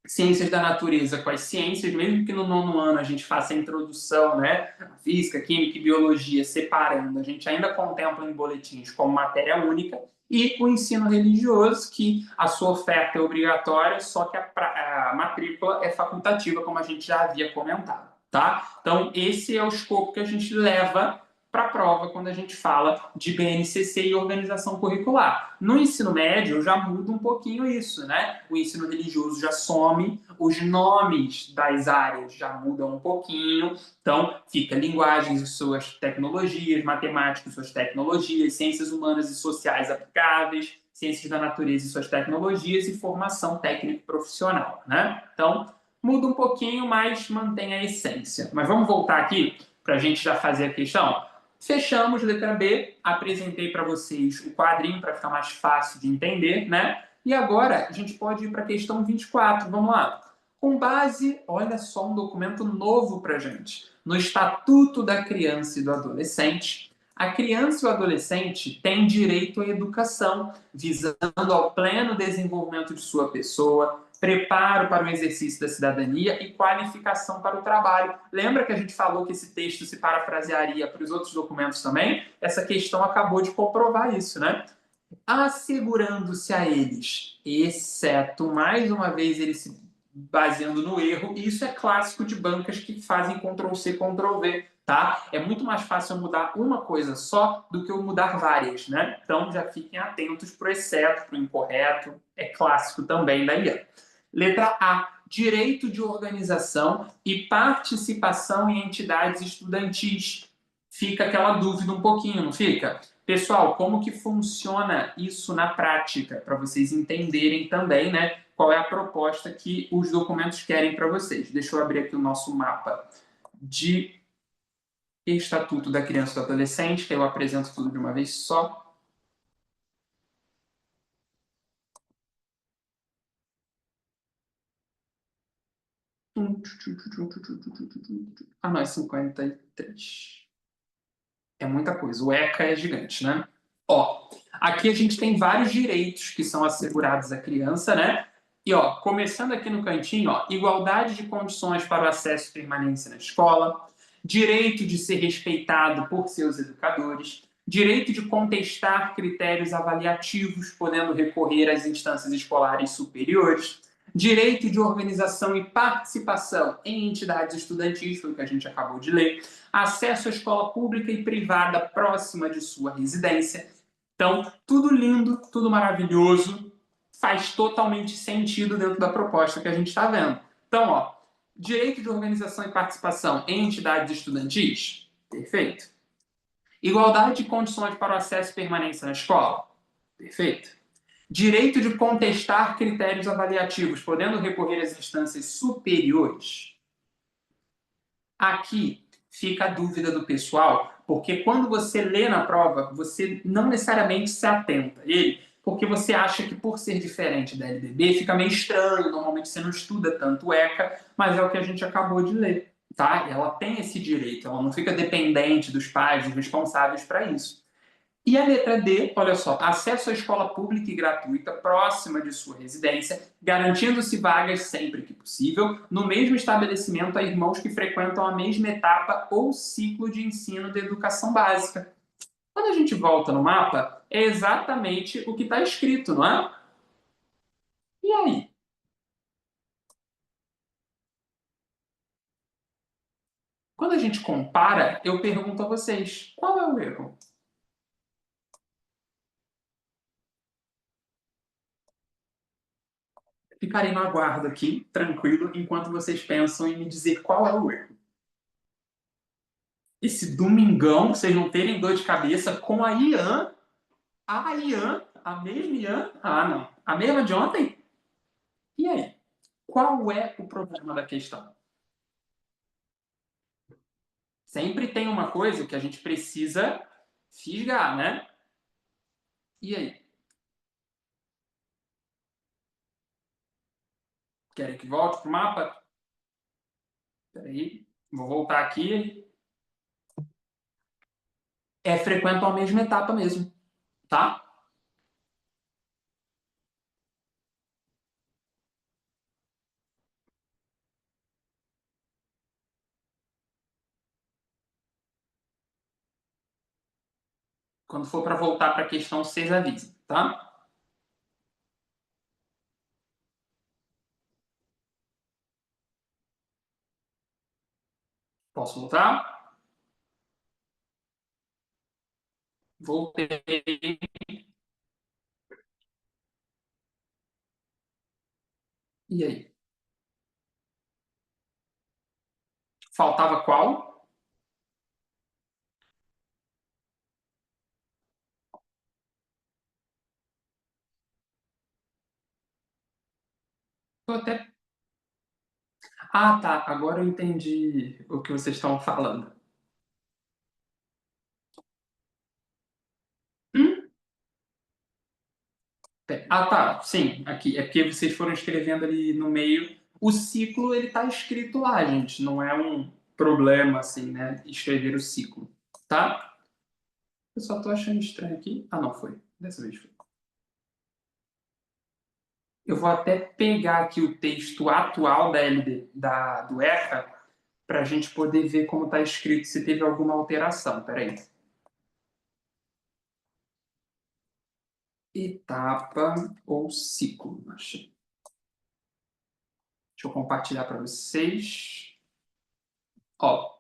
ciências da natureza com as ciências, mesmo que no nono ano a gente faça a introdução, né, física, química e biologia separando, a gente ainda contempla em boletins como matéria única, e o ensino religioso, que a sua oferta é obrigatória, só que a matrícula é facultativa, como a gente já havia comentado, tá? Então, esse é o escopo que a gente leva para a prova quando a gente fala de BNCC e organização curricular. No ensino médio já muda um pouquinho isso, né? O ensino religioso já some, os nomes das áreas já mudam um pouquinho, então fica linguagens e suas tecnologias, matemática e suas tecnologias, ciências humanas e sociais aplicáveis, ciências da natureza e suas tecnologias e formação técnico-profissional, né? Então muda um pouquinho, mas mantém a essência. Mas vamos voltar aqui para a gente já fazer a questão. Fechamos, letra B, apresentei para vocês o quadrinho para ficar mais fácil de entender, né? E agora a gente pode ir para a questão 24, vamos lá. Com base, olha só um documento novo para a gente. No Estatuto da Criança e do Adolescente, a criança e o adolescente têm direito à educação, visando ao pleno desenvolvimento de sua pessoa, preparo para o exercício da cidadania e qualificação para o trabalho. Lembra que a gente falou que esse texto se parafrasearia para os outros documentos também? Essa questão acabou de comprovar isso, né? Assegurando-se a eles, exceto, mais uma vez, ele se baseando no erro, e isso é clássico de bancas que fazem Ctrl+C, Ctrl+V, tá? É muito mais fácil eu mudar uma coisa só do que eu mudar várias, né? Então já fiquem atentos para o exceto, para o incorreto, é clássico também da IA. Letra A, direito de organização e participação em entidades estudantis. fica aquela dúvida um pouquinho, não fica? Pessoal, como que funciona isso na prática? Para vocês entenderem também, né, qual é a proposta que os documentos querem para vocês. Deixa eu abrir aqui o nosso mapa de Estatuto da Criança e do Adolescente, que eu apresento tudo de uma vez só. Ah, não, é 53. É muita coisa. O ECA é gigante, né? Ó, aqui a gente tem vários direitos que são assegurados à criança, né? E ó, começando aqui no cantinho, ó, igualdade de condições para o acesso e permanência na escola, direito de ser respeitado por seus educadores, direito de contestar critérios avaliativos, podendo recorrer às instâncias escolares superiores, direito de organização e participação em entidades estudantis, foi o que a gente acabou de ler, acesso à escola pública e privada próxima de sua residência. Então, tudo lindo, tudo maravilhoso, faz totalmente sentido dentro da proposta que a gente está vendo. Então, ó, direito de organização e participação em entidades estudantis, perfeito. Igualdade de condições para o acesso e permanência na escola, perfeito. Direito de contestar critérios avaliativos, podendo recorrer às instâncias superiores. Aqui fica a dúvida do pessoal, porque quando você lê na prova, você não necessariamente se atenta a ele, porque você acha que por ser diferente da LDB fica meio estranho, normalmente você não estuda tanto o ECA, mas é o que a gente acabou de ler, tá? Ela tem esse direito, ela não fica dependente dos pais, dos responsáveis para isso. E a letra D, olha só, acesso à escola pública e gratuita próxima de sua residência, garantindo-se vagas sempre que possível, no mesmo estabelecimento a irmãos que frequentam a mesma etapa ou ciclo de ensino da educação básica. Quando a gente volta no mapa, é exatamente o que está escrito, não é? E aí? Quando a gente compara, eu pergunto a vocês, qual é o erro? Ficarei no aguardo aqui, tranquilo, enquanto vocês pensam em me dizer qual é o erro. Esse domingão, vocês não terem dor de cabeça com a Ian, a mesma Ian, ah não, a mesma de ontem? E aí? Qual é o problema da questão? Sempre tem uma coisa que a gente precisa fisgar, né? E aí? Querem que volte pro mapa? Peraí, vou voltar aqui. É, frequentam a mesma etapa mesmo, tá? Quando for para voltar para a questão, vocês avisem, tá? Posso voltar? Voltei. E aí? Faltava qual? Tô até. Ah, tá. Agora eu entendi o que vocês estão falando. Hum? Ah, tá. Sim, aqui. É porque vocês foram escrevendo ali no meio. O ciclo, ele tá escrito lá, gente. Não é um problema, assim, né? Escrever o ciclo, tá? Eu só tô achando estranho aqui. Ah, não, foi. Dessa vez foi. Eu vou até pegar aqui o texto atual da LD, do ECA para a gente poder ver como está escrito, se teve alguma alteração. Peraí. Etapa ou ciclo. Achei. Deixa eu compartilhar para vocês. Ó,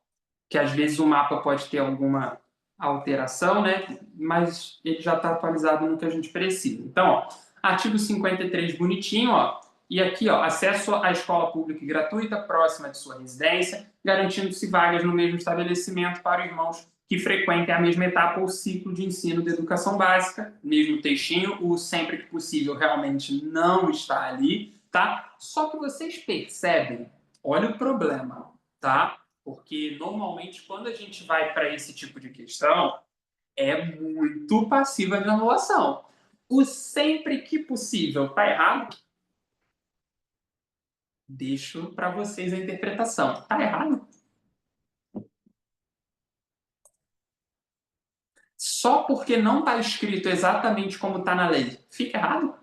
que às vezes o mapa pode ter alguma alteração, né? Mas ele já está atualizado no que a gente precisa. Então, ó, artigo 53 bonitinho, ó. E aqui, ó, acesso à escola pública e gratuita próxima de sua residência, garantindo-se vagas no mesmo estabelecimento para irmãos que frequentem a mesma etapa ou ciclo de ensino da educação básica, mesmo textinho, o sempre que possível realmente não está ali, tá? Só que vocês percebem, olha o problema, tá? Porque normalmente quando a gente vai para esse tipo de questão, é muito passiva de anulação. O sempre que possível tá errado? Deixo para vocês a interpretação. Tá errado? Só porque não está escrito exatamente como está na lei, fica errado?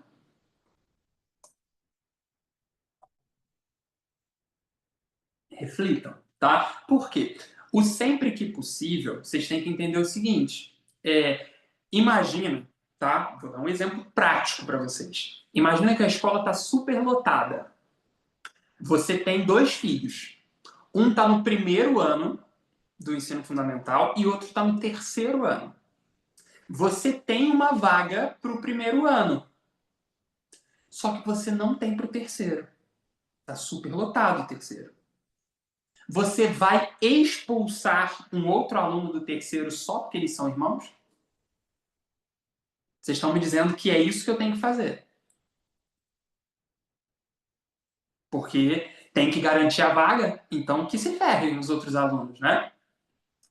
Reflitam, tá? Por quê? O sempre que possível, vocês têm que entender o seguinte: imagina, tá? Vou dar um exemplo prático para vocês. Imagina que a escola está super lotada. Você tem dois filhos. Um está no primeiro ano do ensino fundamental e outro está no terceiro ano. Você tem uma vaga para o primeiro ano, só que você não tem para o terceiro. Está super lotado o terceiro. Você vai expulsar um outro aluno do terceiro só porque eles são irmãos? Vocês estão me dizendo que é isso que eu tenho que fazer. Porque tem que garantir a vaga, então que se ferrem os outros alunos, né?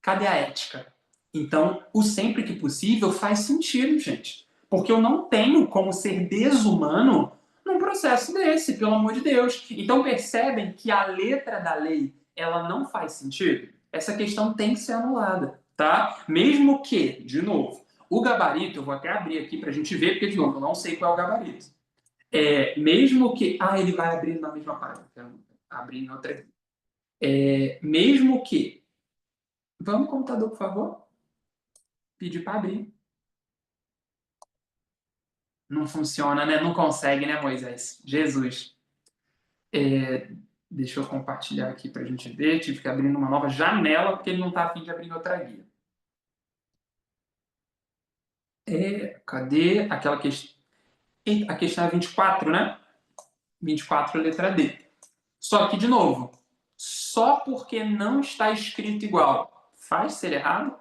Cadê a ética? Então, o sempre que possível faz sentido, gente. Porque eu não tenho como ser desumano num processo desse, pelo amor de Deus. Então, percebem que a letra da lei, ela não faz sentido? Essa questão tem que ser anulada, tá? Mesmo que, de novo, o gabarito, eu vou até abrir aqui para a gente ver, porque, de novo, eu não sei qual é o gabarito. Mesmo que... Ah, ele vai abrir na mesma página. Quero abrir em outra. Mesmo que... Vamos, computador, por favor? Pedir para abrir. Não funciona, né? Não consegue, né, Moisés? Jesus. Deixa eu compartilhar aqui para a gente ver. Tive que abrir numa nova janela porque ele não está a fim de abrir outra guia. Cadê aquela questão? A questão é 24, né? 24, letra D. Só que, de novo, só porque não está escrito igual faz ser errado?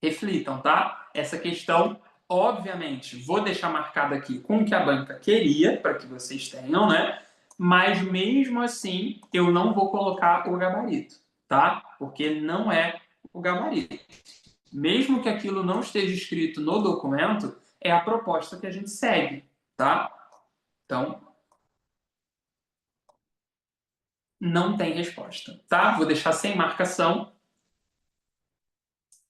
Reflitam, tá? Essa questão, obviamente, vou deixar marcada aqui com o que a banca queria, para que vocês tenham, né? Mas mesmo assim, eu não vou colocar o gabarito, tá? Porque não é o gabarito. Mesmo que aquilo não esteja escrito no documento, é a proposta que a gente segue, tá? Então, não tem resposta, tá? Vou deixar sem marcação.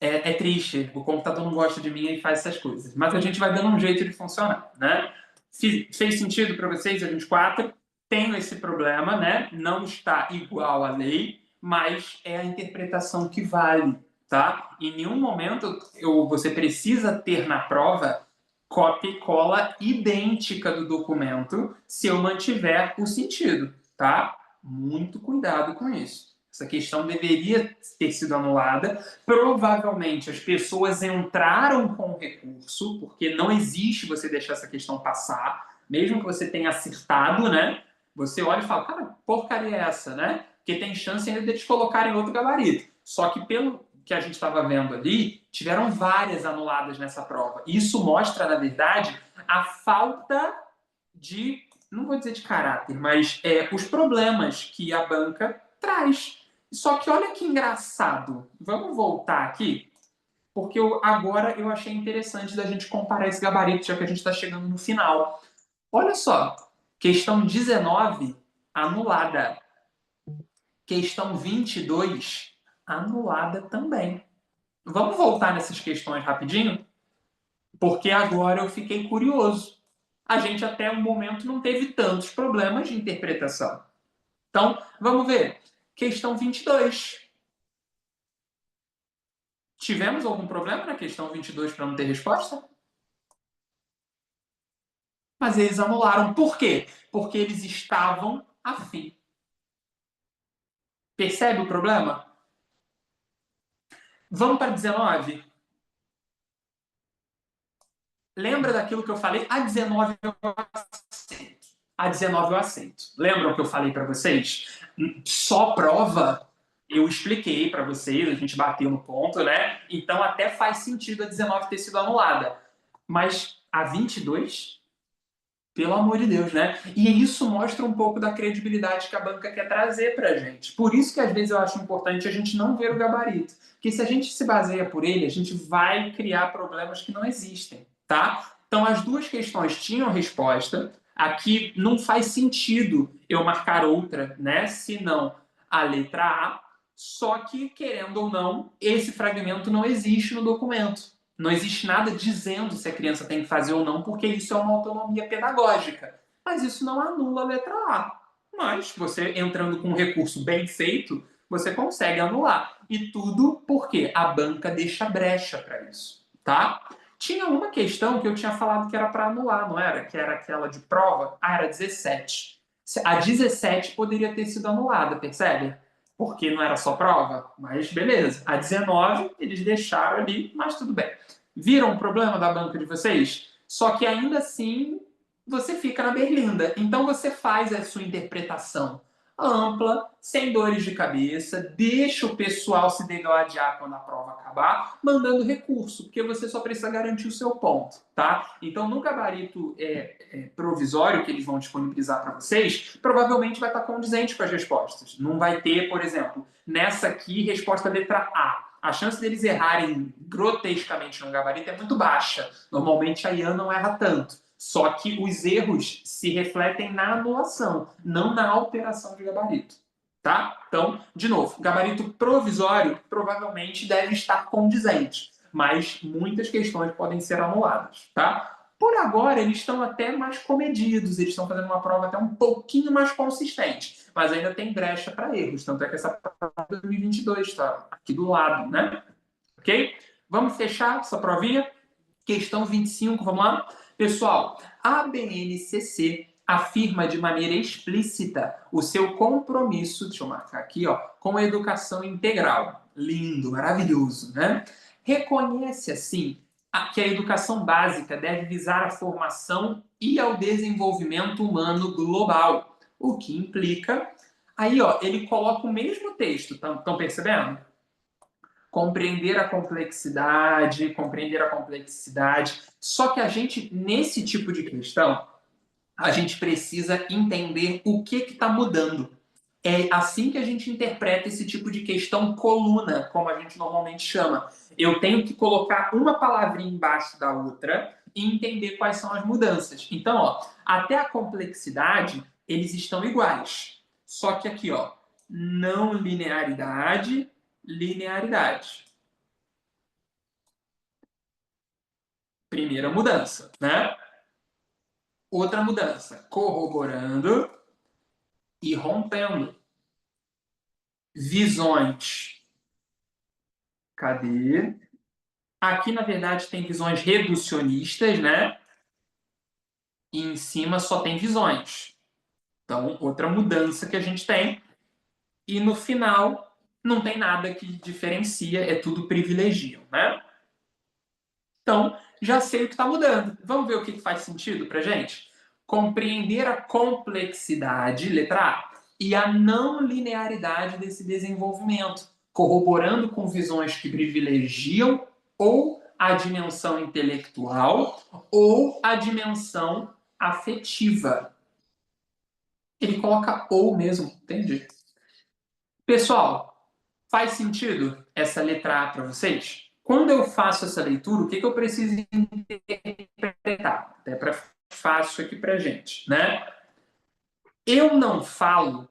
É triste, o computador não gosta de mim e faz essas coisas. Mas a gente vai dando um jeito de funcionar, né? Fez sentido para vocês a 24? Tenho esse problema, né? Não está igual à lei, mas é a interpretação que vale, tá? Em nenhum momento você precisa ter na prova cópia e cola idêntica do documento se eu mantiver o sentido, tá? Muito cuidado com isso. Essa questão deveria ter sido anulada. Provavelmente as pessoas entraram com o recurso, porque não existe você deixar essa questão passar, mesmo que você tenha acertado, né? Você olha e fala, cara, porcaria é essa, né? Porque tem chance ainda de eles colocarem outro gabarito. Só que pelo que a gente estava vendo ali, tiveram várias anuladas nessa prova. Isso mostra, na verdade, a falta de, não vou dizer de caráter, mas os problemas que a banca traz. Só que olha que engraçado. Vamos voltar aqui, porque agora eu achei interessante da gente comparar esse gabarito, já que a gente está chegando no final. Olha só, questão 19, anulada. Questão 22, anulada também. Vamos voltar nessas questões rapidinho? Porque agora eu fiquei curioso. A gente até o momento não teve tantos problemas de interpretação. Então, vamos ver. Questão 22. Tivemos algum problema na questão 22 para não ter resposta? Mas eles anularam. Por quê? Porque eles estavam afim. Percebe o problema? Vamos para 19. Lembra daquilo que eu falei? A 19 eu aceito. A 19 eu aceito. Lembram que eu falei para vocês? Só prova Eu expliquei para vocês, a gente bateu no ponto, né? Então até faz sentido a 19 ter sido anulada. Mas a 22, pelo amor de Deus, né? E isso mostra um pouco da credibilidade que a banca quer trazer para a gente. Por isso que às vezes eu acho importante a gente não ver o gabarito. Porque se a gente se baseia por ele, a gente vai criar problemas que não existem, tá? Então as duas questões tinham resposta. Aqui não faz sentido eu marcar outra, né? Se não a letra A. Só que, querendo ou não, esse fragmento não existe no documento. Não existe nada dizendo se a criança tem que fazer ou não, porque isso é uma autonomia pedagógica. Mas isso não anula a letra A. Mas você entrando com um recurso bem feito, você consegue anular. E tudo porque a banca deixa brecha para isso, tá? Tinha uma questão que eu tinha falado que era para anular, não era? Que era aquela de prova. Ah, era 17. A 17 poderia ter sido anulada, percebe? Porque não era só prova, mas beleza. A 19 eles deixaram ali, mas tudo bem. Viram o problema da banca de vocês? Só que ainda assim você fica na berlinda. Então você faz a sua interpretação ampla, sem dores de cabeça, deixa o pessoal se degladiar quando a prova acabar, mandando recurso, porque você só precisa garantir o seu ponto, tá? Então no gabarito provisório que eles vão disponibilizar para vocês, provavelmente vai estar condizente com as respostas. Não vai ter, por exemplo, nessa aqui, resposta letra A. A chance deles errarem grotescamente no gabarito é muito baixa. Normalmente a IAN não erra tanto. Só que os erros se refletem na anulação, não na alteração de gabarito. Tá? Então, de novo, gabarito provisório provavelmente deve estar condizente, mas muitas questões podem ser anuladas. Tá? Por agora, eles estão até mais comedidos, eles estão fazendo uma prova até um pouquinho mais consistente, mas ainda tem brecha para erros. Tanto é que essa prova é 2022 está aqui do lado, né? Ok? Vamos fechar essa provinha? Questão 25, vamos lá? Pessoal, a BNCC afirma de maneira explícita o seu compromisso, deixa eu marcar aqui, ó, com a educação integral. Lindo, maravilhoso, né? Reconhece, assim, que a educação básica deve visar a formação e ao desenvolvimento humano global, o que implica... Aí, ó, ele coloca o mesmo texto, estão percebendo? Compreender a complexidade. Só que a gente, nesse tipo de questão, a gente precisa entender o que está mudando. É assim que a gente interpreta esse tipo de questão coluna, como a gente normalmente chama. Eu tenho que colocar uma palavrinha embaixo da outra e entender quais são as mudanças. Então, ó, até a complexidade, eles estão iguais. Só que aqui, ó, não linearidade, linearidade. Primeira mudança, né? Outra mudança, corroborando e rompendo. Visões. Cadê? Aqui, na verdade, tem visões reducionistas, né? E em cima só tem visões. Então, outra mudança que a gente tem. E no final, não tem nada que diferencia, é tudo privilegiam, né? Então, já sei o que está mudando. Vamos ver o que faz sentido para gente? Compreender a complexidade, letra A, e a não linearidade desse desenvolvimento, corroborando com visões que privilegiam ou a dimensão intelectual ou a dimensão afetiva. Ele coloca ou mesmo, entende? Pessoal, faz sentido essa letra A para vocês? Quando eu faço essa leitura, o que eu preciso interpretar? Até para fácil aqui para gente, né? Eu não falo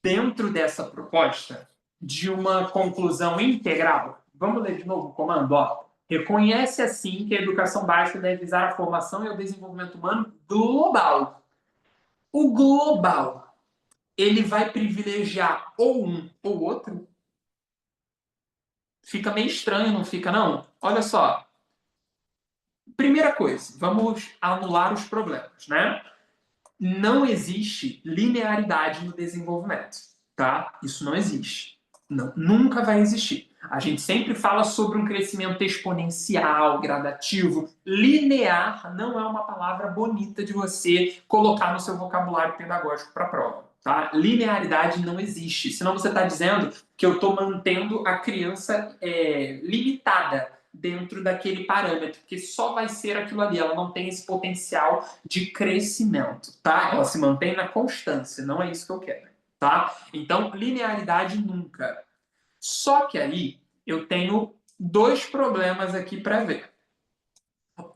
dentro dessa proposta de uma conclusão integral. Vamos ler de novo o comando, ó. Reconhece assim que a educação básica deve visar a formação e o desenvolvimento humano global. O global, ele vai privilegiar ou um ou outro? Fica meio estranho, não fica, não? Olha só. Primeira coisa, vamos anular os problemas, né? Não existe linearidade no desenvolvimento, tá? Isso não existe. Não, nunca vai existir. A gente sempre fala sobre um crescimento exponencial, gradativo. Linear não é uma palavra bonita de você colocar no seu vocabulário pedagógico para a prova. tá? Linearidade não existe. Senão você está dizendo que eu estou mantendo a criança limitada dentro daquele parâmetro, porque só vai ser aquilo ali, ela não tem esse potencial de crescimento, tá? Ela se mantém na constância, não é isso que eu quero, tá? Então, linearidade nunca. Só que aí eu tenho dois problemas aqui para ver.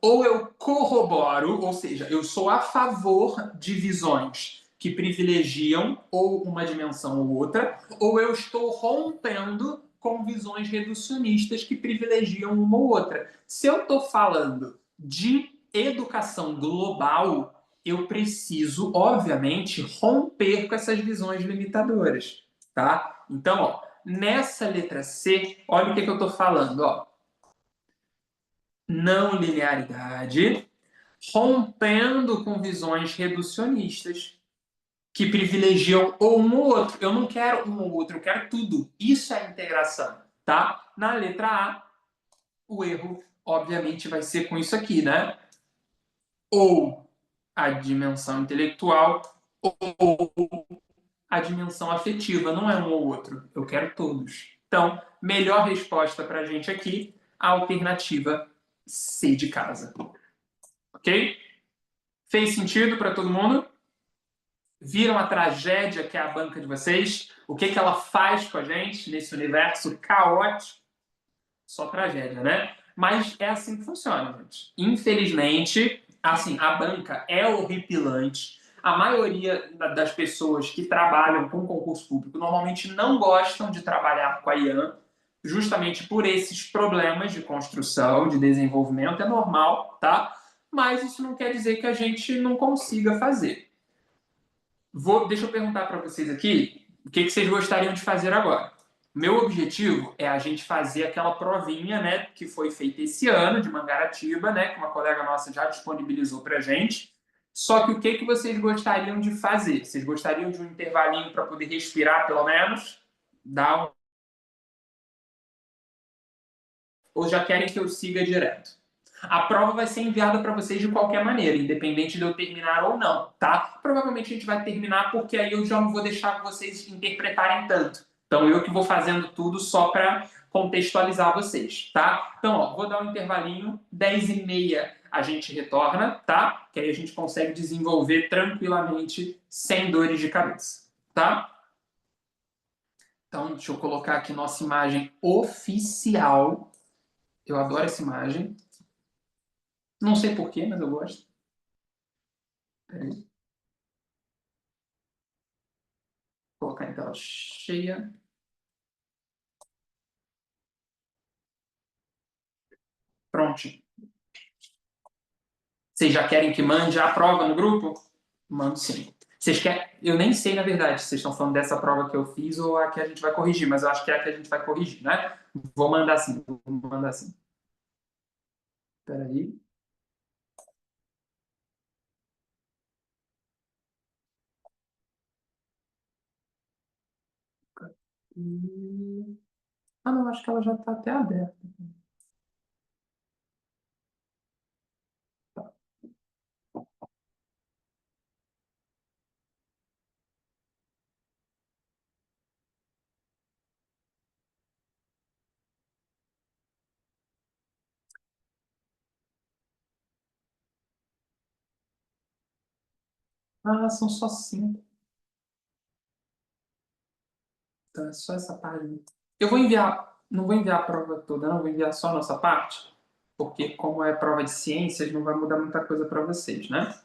Ou eu corroboro, ou seja, eu sou a favor de visões que privilegiam ou uma dimensão ou outra, ou eu estou rompendo com visões reducionistas que privilegiam uma ou outra. Se eu estou falando de educação global, eu preciso, obviamente, romper com essas visões limitadoras, tá? Então, ó, nessa letra C, olha o que eu estou falando, ó. Não linearidade, rompendo com visões reducionistas que privilegiam ou um ou outro. Eu não quero um ou outro, eu quero tudo. Isso é integração, tá? Na letra A, o erro, obviamente, vai ser com isso aqui, né? Ou a dimensão intelectual ou a dimensão afetiva. Não é um ou outro, eu quero todos. Então, melhor resposta para a gente aqui, a alternativa C de casa. Ok? Fez sentido para todo mundo? Viram a tragédia que é a banca de vocês? O que ela faz com a gente nesse universo caótico? Só tragédia, né? Mas é assim que funciona, gente. Infelizmente, assim, a banca é horripilante. A maioria das pessoas que trabalham com concurso público normalmente não gostam de trabalhar com a IAN, justamente por esses problemas de construção, de desenvolvimento. É normal, tá? Mas isso não quer dizer que a gente não consiga fazer. Deixa eu perguntar para vocês aqui o que vocês gostariam de fazer agora. Meu objetivo é a gente fazer aquela provinha, né, que foi feita esse ano de Mangaratiba, né, que uma colega nossa já disponibilizou para a gente. Só que o que vocês gostariam de fazer? Vocês gostariam de um intervalinho para poder respirar, pelo menos? Dar um... Ou já querem que eu siga direto? A prova vai ser enviada para vocês de qualquer maneira, independente de eu terminar ou não, tá? Provavelmente a gente vai terminar porque aí eu já não vou deixar vocês interpretarem tanto. Então eu que vou fazendo tudo só para contextualizar vocês, tá? Então, ó, vou dar um intervalinho, 10h30 a gente retorna, tá? Que aí a gente consegue desenvolver tranquilamente, sem dores de cabeça, tá? Então, deixa eu colocar aqui nossa imagem oficial. Eu adoro essa imagem. Não sei porquê, mas eu gosto. Peraí. Colocar em tela cheia. Pronto. Vocês já querem que mande a prova no grupo? Mando sim. Vocês querem... Eu nem sei, na verdade, se vocês estão falando dessa prova que eu fiz ou a que a gente vai corrigir, mas eu acho que é a que a gente vai corrigir, né? Vou mandar sim. Vou mandar sim. Espera aí. Ah, não, acho que ela já está até aberta. Ah, são só 5. Então é só essa página. Eu vou enviar, não vou enviar a prova toda, não, vou enviar só a nossa parte, porque como é prova de ciências, não vai mudar muita coisa para vocês, né?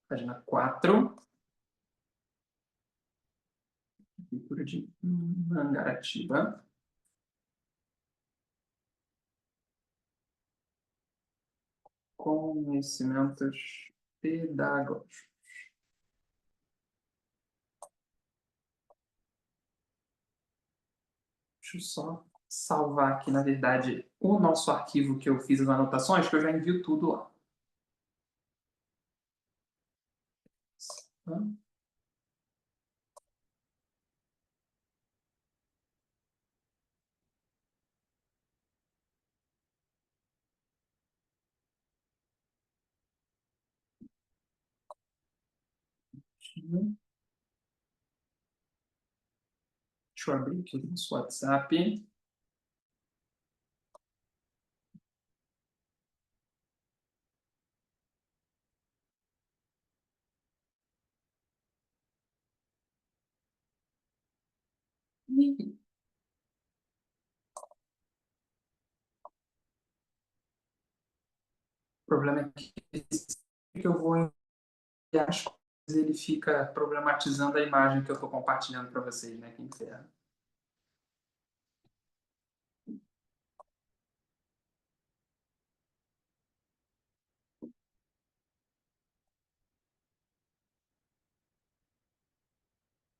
Página 4, Prefeitura de Mangaratiba. Conhecimentos pedagógicos. Deixa eu só salvar aqui, na verdade, o nosso arquivo que eu fiz as anotações, que eu já envio tudo lá. Tá? Deixa eu abrir aqui o nosso WhatsApp. O problema é que eu vou enviar as coisas, ele fica problematizando a imagem que eu estou compartilhando para vocês, né? Que inferno.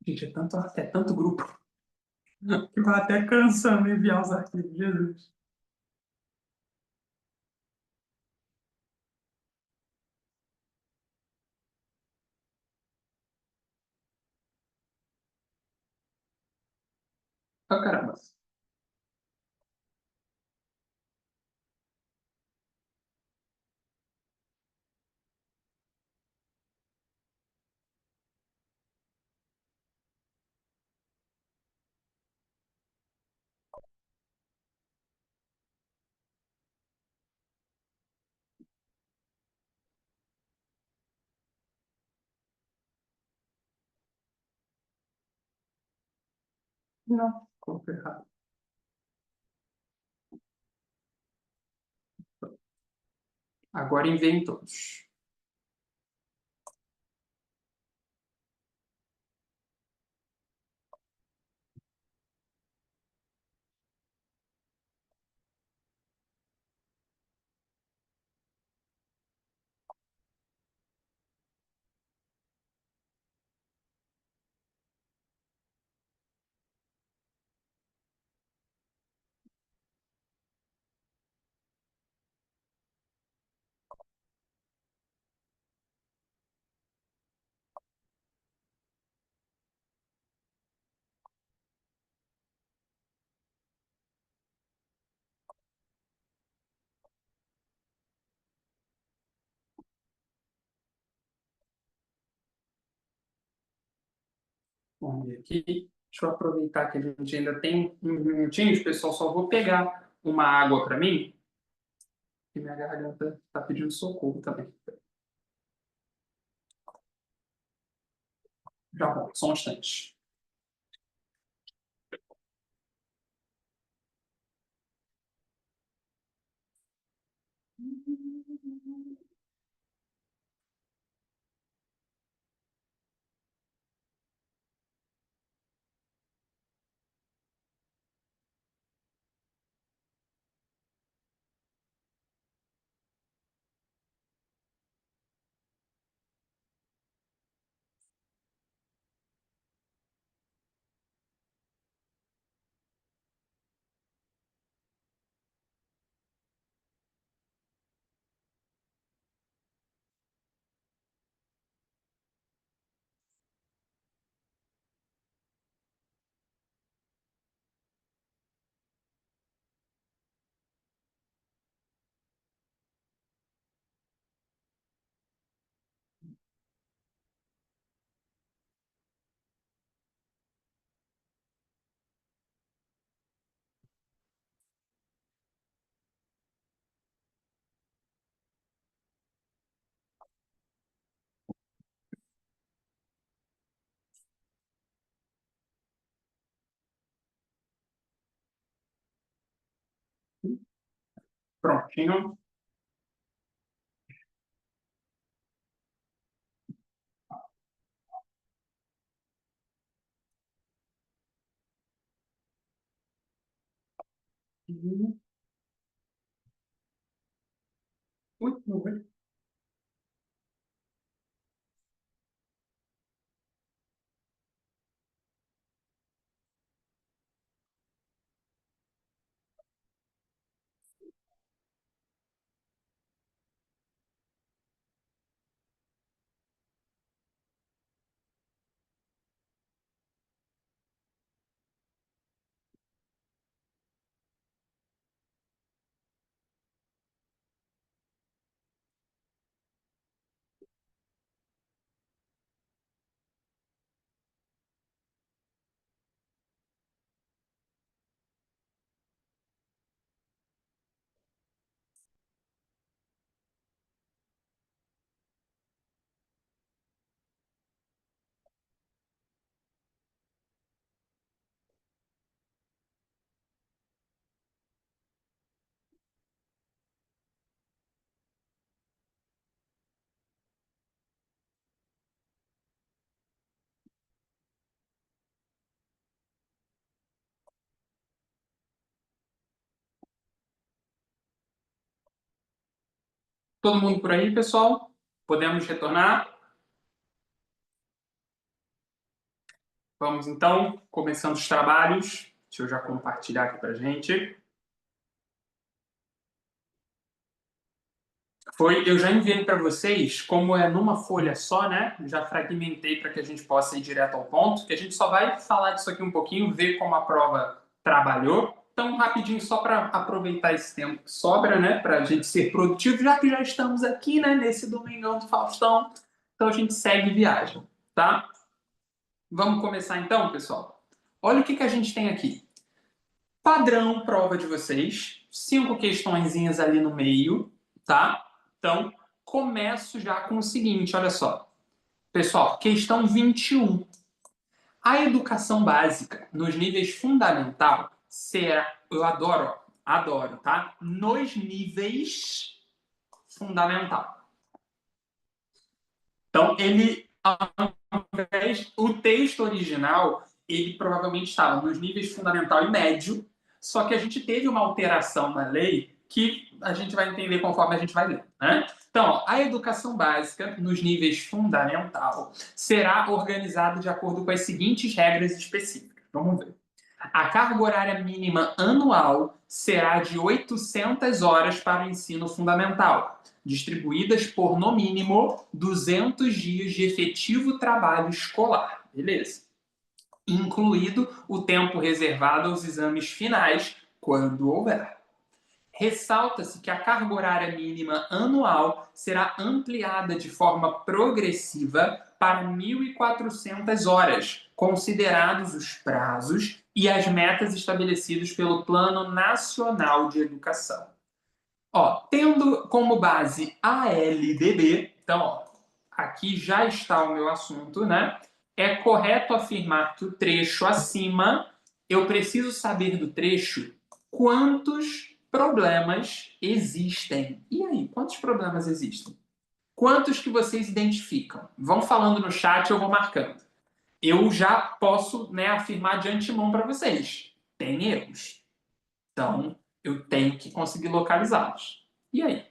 Gente, é tanto grupo que vai até cansando enviar os arquivos, Jesus. Ah, caramba. Não, colocou errado. Agora enviem todos. Vamos ver aqui. Deixa eu aproveitar que a gente ainda tem uns minutinhos, pessoal. Só vou pegar uma água para mim, que minha garganta está pedindo socorro também. Já volto, só um instante. Prontinho. Ui, ui. Todo mundo por aí, pessoal? Podemos retornar? Vamos então, começando os trabalhos. Deixa eu já compartilhar aqui para gente. Eu já enviei para vocês, como é numa folha só, né? Já fragmentei para que a gente possa ir direto ao ponto, que a gente só vai falar disso aqui um pouquinho, ver como a prova trabalhou. Então, rapidinho, só para aproveitar esse tempo que sobra, né? Para a gente ser produtivo, já que já estamos aqui, né? Nesse Domingão do Faustão. Então, a gente segue viagem, tá? Vamos começar então, pessoal? Olha o que a gente tem aqui. Padrão prova de vocês, 5 questõezinhas ali no meio, tá? Então, começo já com o seguinte, olha só. Pessoal, questão 21. A educação básica nos níveis fundamental será, eu adoro, adoro, tá? Nos níveis fundamental. Então, o texto original, ele provavelmente estava nos níveis fundamental e médio, só que a gente teve uma alteração na lei que a gente vai entender conforme a gente vai ler, né? Então, ó, a educação básica nos níveis fundamental será organizada de acordo com as seguintes regras específicas. Vamos ver. A carga horária mínima anual será de 800 horas para o ensino fundamental, distribuídas por, no mínimo, 200 dias de efetivo trabalho escolar. Beleza. Incluído o tempo reservado aos exames finais, quando houver. Ressalta-se que a carga horária mínima anual será ampliada de forma progressiva para 1.400 horas, considerados os prazos e as metas estabelecidos pelo Plano Nacional de Educação. Ó, tendo como base a LDB, então, ó, aqui já está o meu assunto, né? É correto afirmar que o trecho acima, eu preciso saber do trecho quantos problemas existem. E aí, quantos problemas existem? Quantos que vocês identificam? Vão falando no chat, eu vou marcando. Eu já posso, né, afirmar de antemão para vocês. Tem erros. Então, eu tenho que conseguir localizá-los. E aí?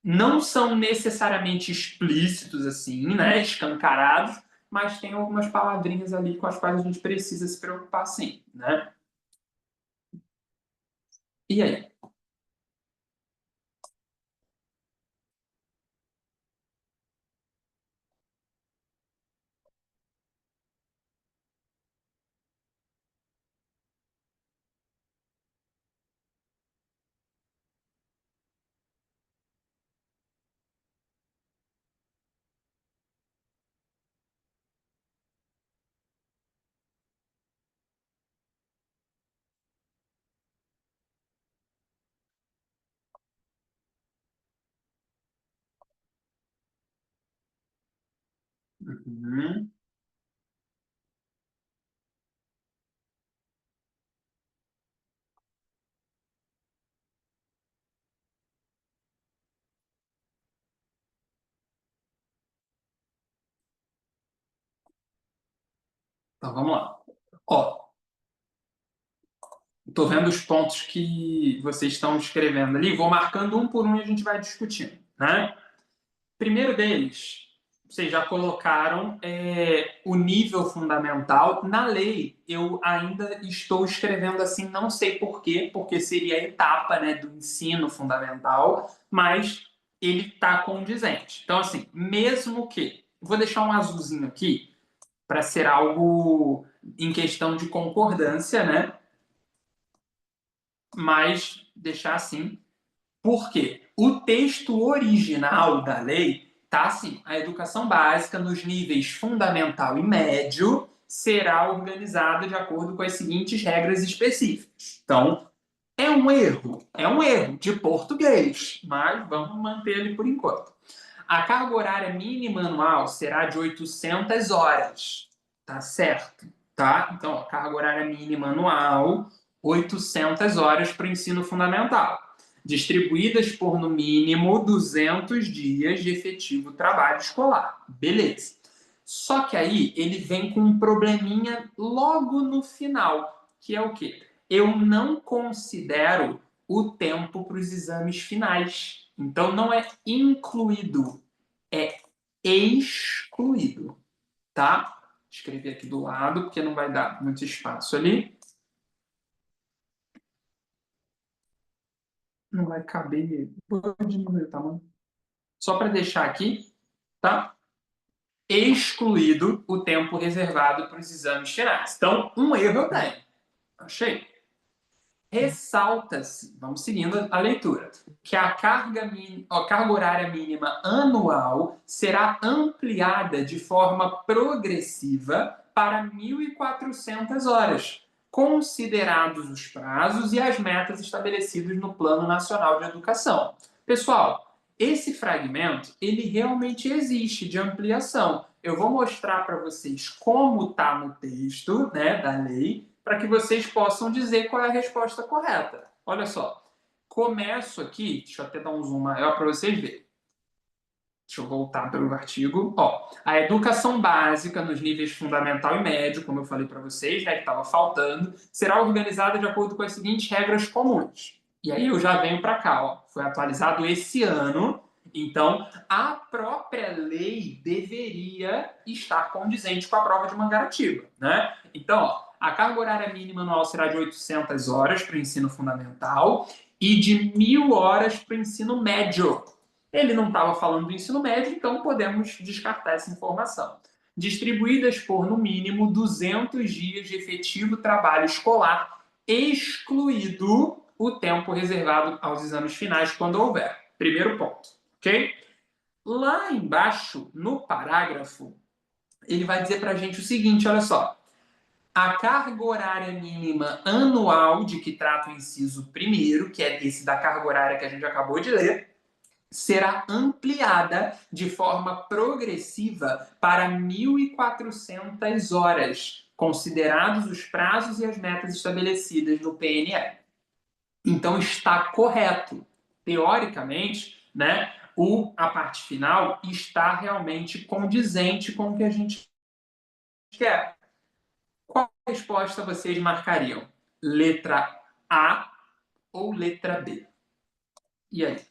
Não são necessariamente explícitos assim, né, escancarados, mas tem algumas palavrinhas ali com as quais a gente precisa se preocupar sim, né? E aí? Uhum. Então vamos lá. Ó, estou vendo os pontos que vocês estão escrevendo ali, vou marcando um por um e a gente vai discutindo, né? Primeiro deles, vocês já colocaram o nível fundamental. Na lei, eu ainda estou escrevendo assim, não sei por quê, porque seria a etapa, né, do ensino fundamental, mas ele está condizente. Então, assim, mesmo que. Vou deixar um azulzinho aqui para ser algo em questão de concordância, né? Mas deixar assim. Por quê? O texto original da lei está assim: a educação básica nos níveis fundamental e médio será organizada de acordo com as seguintes regras específicas. Então, é um erro de português, mas vamos manter ele por enquanto. A carga horária mínima anual será de 800 horas, tá certo? Tá? Então, a carga horária mínima anual, 800 horas para o ensino fundamental, distribuídas por no mínimo 200 dias de efetivo trabalho escolar. Beleza. Só que aí ele vem com um probleminha logo no final, que é o quê? Eu não considero o tempo para os exames finais. Então, não é incluído, é excluído, tá? Escrever aqui do lado, porque não vai dar muito espaço ali. Não vai caber. Vou diminuir o tamanho. Só para deixar aqui, tá? Excluído o tempo reservado para os exames finais. Então, um erro eu tenho. Achei. Ressalta-se, vamos seguindo a leitura, que a carga horária mínima anual será ampliada de forma progressiva para 1.400 horas, considerados os prazos e as metas estabelecidos no Plano Nacional de Educação. Pessoal, esse fragmento, ele realmente existe de ampliação. Eu vou mostrar para vocês como está no texto, né, da lei, para que vocês possam dizer qual é a resposta correta. Olha só, começo aqui, deixa eu até dar um zoom maior para vocês verem. Deixa eu voltar para o artigo. Ó, a educação básica nos níveis fundamental e médio, como eu falei para vocês, né, que estava faltando, será organizada de acordo com as seguintes regras comuns. E aí eu já venho para cá, ó, foi atualizado esse ano, então a própria lei deveria estar condizente com a prova de Mangaratiba, né? Então, ó, a carga horária mínima anual será de 800 horas para o ensino fundamental e de 1.000 horas para o ensino médio. Ele não estava falando do ensino médio, então podemos descartar essa informação. Distribuídas por, no mínimo, 200 dias de efetivo trabalho escolar, excluído o tempo reservado aos exames finais, quando houver. Primeiro ponto, ok? Lá embaixo, no parágrafo, ele vai dizer para a gente o seguinte, olha só. A carga horária mínima anual, de que trata o inciso primeiro, que é esse da carga horária que a gente acabou de ler, será ampliada de forma progressiva para 1.400 horas, considerados os prazos e as metas estabelecidas no PNE. Então está correto. Teoricamente, né, a parte final está realmente condizente com o que a gente quer. Qual resposta vocês marcariam? Letra A ou letra B? E aí?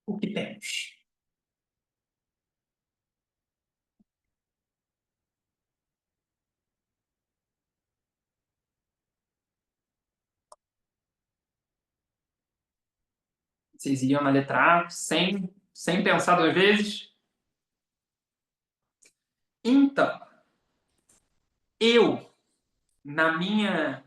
O que temos? Vocês iam na letra A sem pensar duas vezes? Então, eu, na minha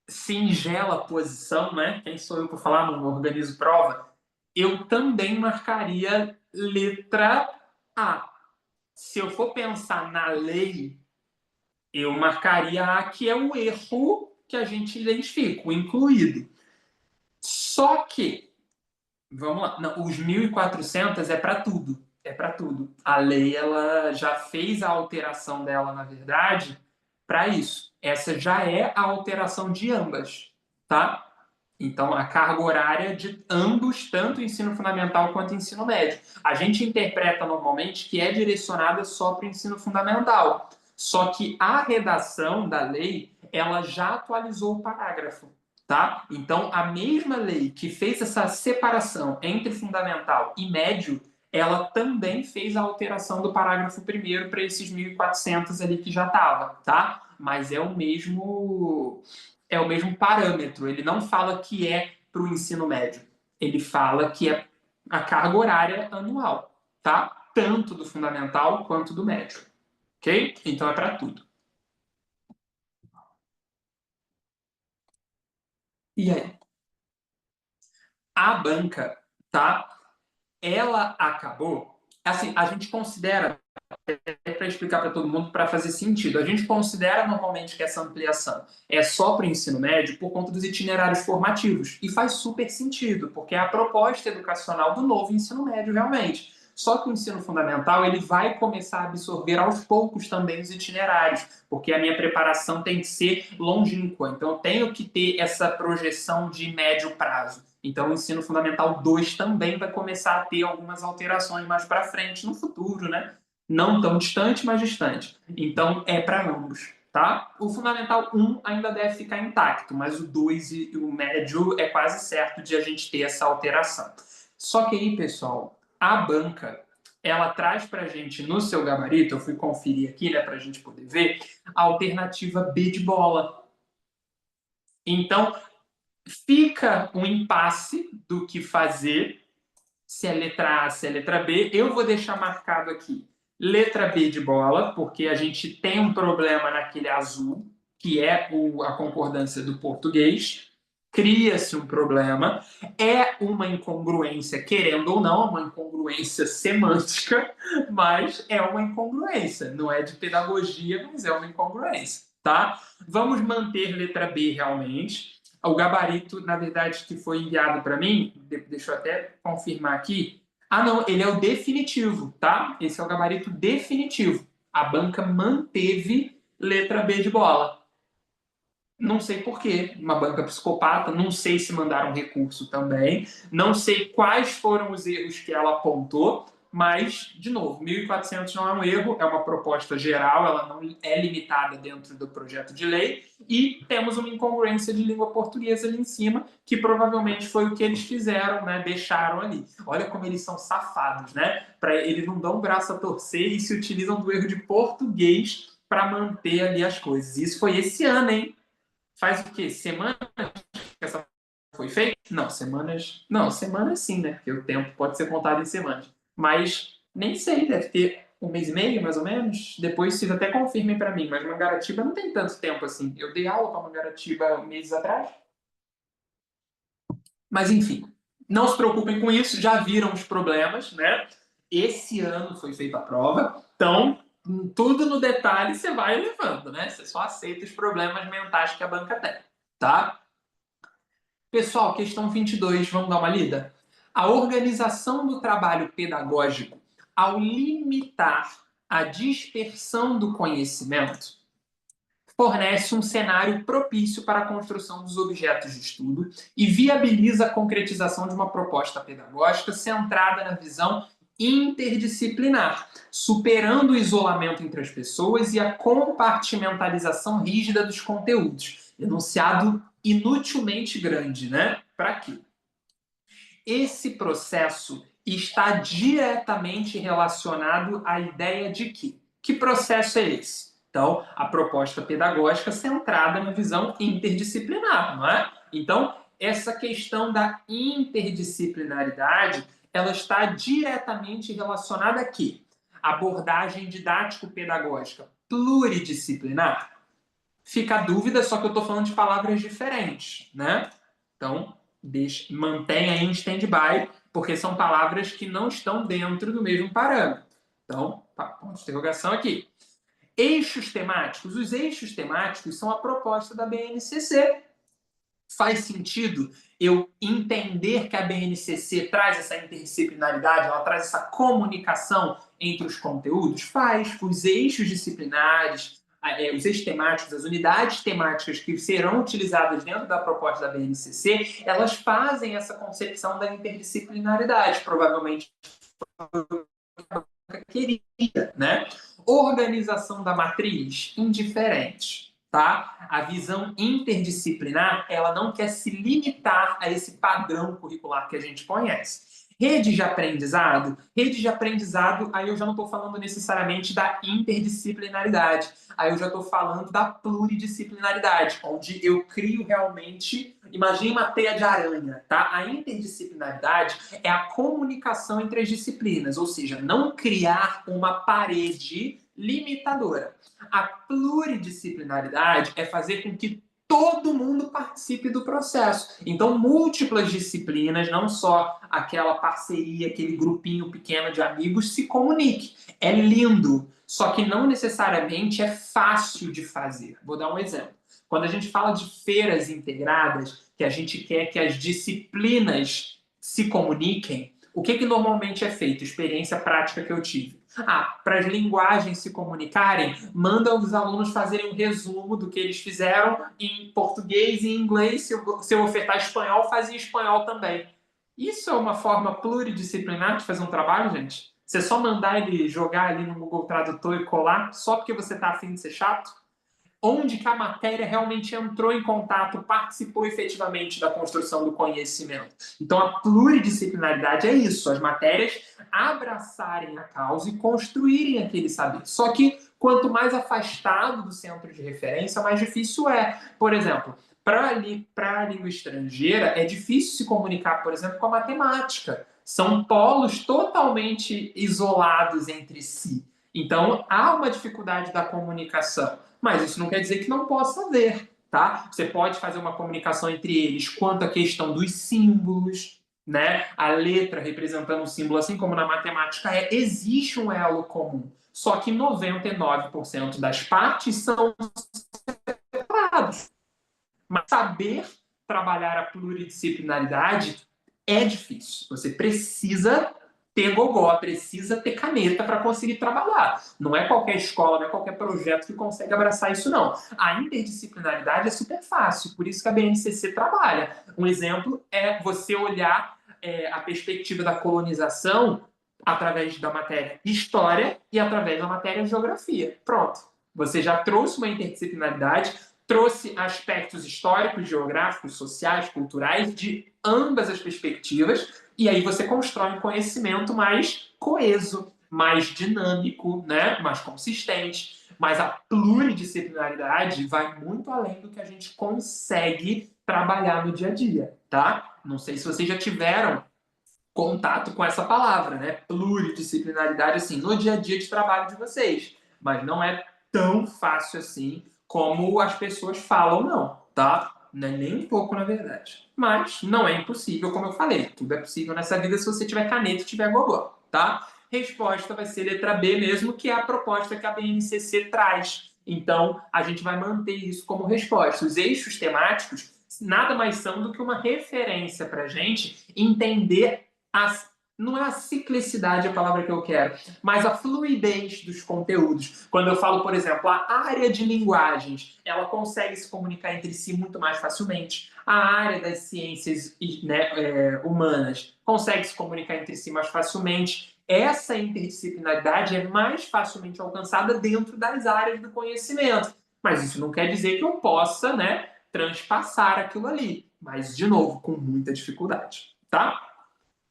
singela posição, né? Quem sou eu para falar, não organizo prova, eu também marcaria letra A. Se eu for pensar na lei, eu marcaria A, que é o erro que a gente identifica, o incluído. Só que, vamos lá, não, os 1.400 é para tudo. É para tudo. A lei ela já fez a alteração dela, na verdade, para isso. Essa já é a alteração de ambas, tá? Então, a carga horária de ambos, tanto o ensino fundamental quanto o ensino médio. A gente interpreta normalmente que é direcionada só para o ensino fundamental. Só que a redação da lei, ela já atualizou o parágrafo, tá? Então, a mesma lei que fez essa separação entre fundamental e médio, ela também fez a alteração do parágrafo primeiro para esses 1.400 ali que já estava, tá? Mas é o mesmo parâmetro. Ele não fala que é para o ensino médio. Ele fala que é a carga horária anual, tá? Tanto do fundamental quanto do médio. Ok? Então é para tudo. E aí? A banca, tá? Ela acabou. Assim, a gente considera, para explicar para todo mundo, para fazer sentido, a gente considera normalmente que essa ampliação é só para o ensino médio por conta dos itinerários formativos. E faz super sentido, porque é a proposta educacional do novo ensino médio, realmente. Só que o ensino fundamental ele vai começar a absorver aos poucos também os itinerários, porque a minha preparação tem que ser longínqua. Então, eu tenho que ter essa projeção de médio prazo. Então, o ensino fundamental 2 também vai começar a ter algumas alterações mais para frente no futuro, né? Não tão distante, mas distante. Então, é para ambos, tá? O Fundamental 1 ainda deve ficar intacto, mas o 2 e o médio é quase certo de a gente ter essa alteração. Só que aí, pessoal, a banca, ela traz para a gente no seu gabarito, eu fui conferir aqui, né, para a gente poder ver, a alternativa B de bola. Então, fica um impasse do que fazer, se é letra A, se é letra B. Eu vou deixar marcado aqui letra B de bola, porque a gente tem um problema naquele azul, que é a concordância do português. Cria-se um problema. É uma incongruência, querendo ou não, uma incongruência semântica, mas é uma incongruência. Não é de pedagogia, mas é uma incongruência, tá? Vamos manter letra B realmente. O gabarito, na verdade, que foi enviado para mim, deixa eu até confirmar aqui. Ah, não, ele é o definitivo, tá? Esse é o gabarito definitivo. A banca manteve letra B de bola. Não sei por quê, uma banca psicopata, não sei se mandaram recurso também, não sei quais foram os erros que ela apontou, mas, de novo, 1.400 não é um erro, é uma proposta geral, ela não é limitada dentro do projeto de lei, e temos uma incongruência de língua portuguesa ali em cima, que provavelmente foi o que eles fizeram, né? Deixaram ali. Olha como eles são safados, né? Eles não dão o braço a torcer e se utilizam do erro de português para manter ali as coisas. Isso foi esse ano, hein? Faz o quê? Semanas que essa foi feita? Não, semanas. Não, semanas sim, né? Porque o tempo pode ser contado em semanas. Mas nem sei, deve ter um mês e meio, mais ou menos. Depois vocês até confirmem para mim, mas Mangaratiba não tem tanto tempo assim. Eu dei aula para Mangaratiba meses atrás. Mas enfim, não se preocupem com isso, já viram os problemas, né? Esse ano foi feita a prova, então tudo no detalhe você vai levando, né? Você só aceita os problemas mentais que a banca tem, tá? Pessoal, questão 22, vamos dar uma lida? A organização do trabalho pedagógico, ao limitar a dispersão do conhecimento, fornece um cenário propício para a construção dos objetos de estudo e viabiliza a concretização de uma proposta pedagógica centrada na visão interdisciplinar, superando o isolamento entre as pessoas e a compartimentalização rígida dos conteúdos. Enunciado inutilmente grande, né? Para quê? Esse processo está diretamente relacionado à ideia de que processo é esse? Então, a proposta pedagógica centrada na visão interdisciplinar, não é? Então, essa questão da interdisciplinaridade, ela está diretamente relacionada a quê? Abordagem didático-pedagógica pluridisciplinar? Fica a dúvida, só que eu estou falando de palavras diferentes, né? Então, mantém aí em stand-by, porque são palavras que não estão dentro do mesmo parâmetro. Então, ponto de interrogação aqui. Eixos temáticos. Os eixos temáticos são a proposta da BNCC. Faz sentido eu entender que a BNCC traz essa interdisciplinaridade, ela traz essa comunicação entre os conteúdos? Faz. Os eixos disciplinares, os eixos temáticos, as unidades temáticas que serão utilizadas dentro da proposta da BNCC, elas fazem essa concepção da interdisciplinaridade, provavelmente querida, né? Organização da matriz, indiferente, tá? A visão interdisciplinar, ela não quer se limitar a esse padrão curricular que a gente conhece. Rede de aprendizado, aí eu já não estou falando necessariamente da interdisciplinaridade, aí eu já estou falando da pluridisciplinaridade, onde eu crio realmente, imagine uma teia de aranha, tá? A interdisciplinaridade é a comunicação entre as disciplinas, ou seja, não criar uma parede limitadora. A pluridisciplinaridade é fazer com que todo mundo participe do processo. Então, múltiplas disciplinas, não só aquela parceria, aquele grupinho pequeno de amigos, se comunique. É lindo, só que não necessariamente é fácil de fazer. Vou dar um exemplo. Quando a gente fala de feiras integradas, que a gente quer que as disciplinas se comuniquem, o que normalmente é feito? Experiência prática que eu tive. Para as linguagens se comunicarem, manda os alunos fazerem um resumo do que eles fizeram em português e em inglês. Se eu ofertar espanhol, faz em espanhol também. Isso é uma forma pluridisciplinar de fazer um trabalho, gente? Você só mandar ele jogar ali no Google Tradutor e colar só porque você está afim de ser chato? Onde que a matéria realmente entrou em contato, participou efetivamente da construção do conhecimento. Então, a pluridisciplinaridade é isso, as matérias abraçarem a causa e construírem aquele saber. Só que, quanto mais afastado do centro de referência, mais difícil é. Por exemplo, para a língua estrangeira, é difícil se comunicar, por exemplo, com a matemática. São polos totalmente isolados entre si. Então, há uma dificuldade da comunicação. Mas isso não quer dizer que não possa haver, tá? Você pode fazer uma comunicação entre eles quanto à questão dos símbolos, né? A letra representando um símbolo, assim como na matemática existe um elo comum. Só que 99% das partes são separados. Mas saber trabalhar a pluridisciplinaridade é difícil. Você precisa ter gogó, precisa ter caneta para conseguir trabalhar. Não é qualquer escola, não é qualquer projeto que consegue abraçar isso, não. A interdisciplinaridade é super fácil, por isso que a BNCC trabalha. Um exemplo é você olhar a perspectiva da colonização através da matéria História e através da matéria Geografia. Pronto. Você já trouxe uma interdisciplinaridade, trouxe aspectos históricos, geográficos, sociais, culturais de ambas as perspectivas, e aí você constrói um conhecimento mais coeso, mais dinâmico, né? Mais consistente. Mas a pluridisciplinaridade vai muito além do que a gente consegue trabalhar no dia a dia, tá? Não sei se vocês já tiveram contato com essa palavra, né? Pluridisciplinaridade, assim, no dia a dia de trabalho de vocês. Mas não é tão fácil assim como as pessoas falam, não, tá? Não é nem um pouco, na verdade. Mas não é impossível, como eu falei. Tudo é possível nessa vida se você tiver caneta e tiver gogó, tá? Resposta vai ser letra B mesmo, que é a proposta que a BNCC traz. Então, a gente vai manter isso como resposta. Os eixos temáticos nada mais são do que uma referência para a gente entender não é a ciclicidade a palavra que eu quero, mas a fluidez dos conteúdos. Quando eu falo, por exemplo, a área de linguagens, ela consegue se comunicar entre si muito mais facilmente. A área das ciências, né, humanas consegue se comunicar entre si mais facilmente. Essa interdisciplinaridade é mais facilmente alcançada dentro das áreas do conhecimento. Mas isso não quer dizer que eu possa, né, transpassar aquilo ali. Mas, de novo, com muita dificuldade, tá?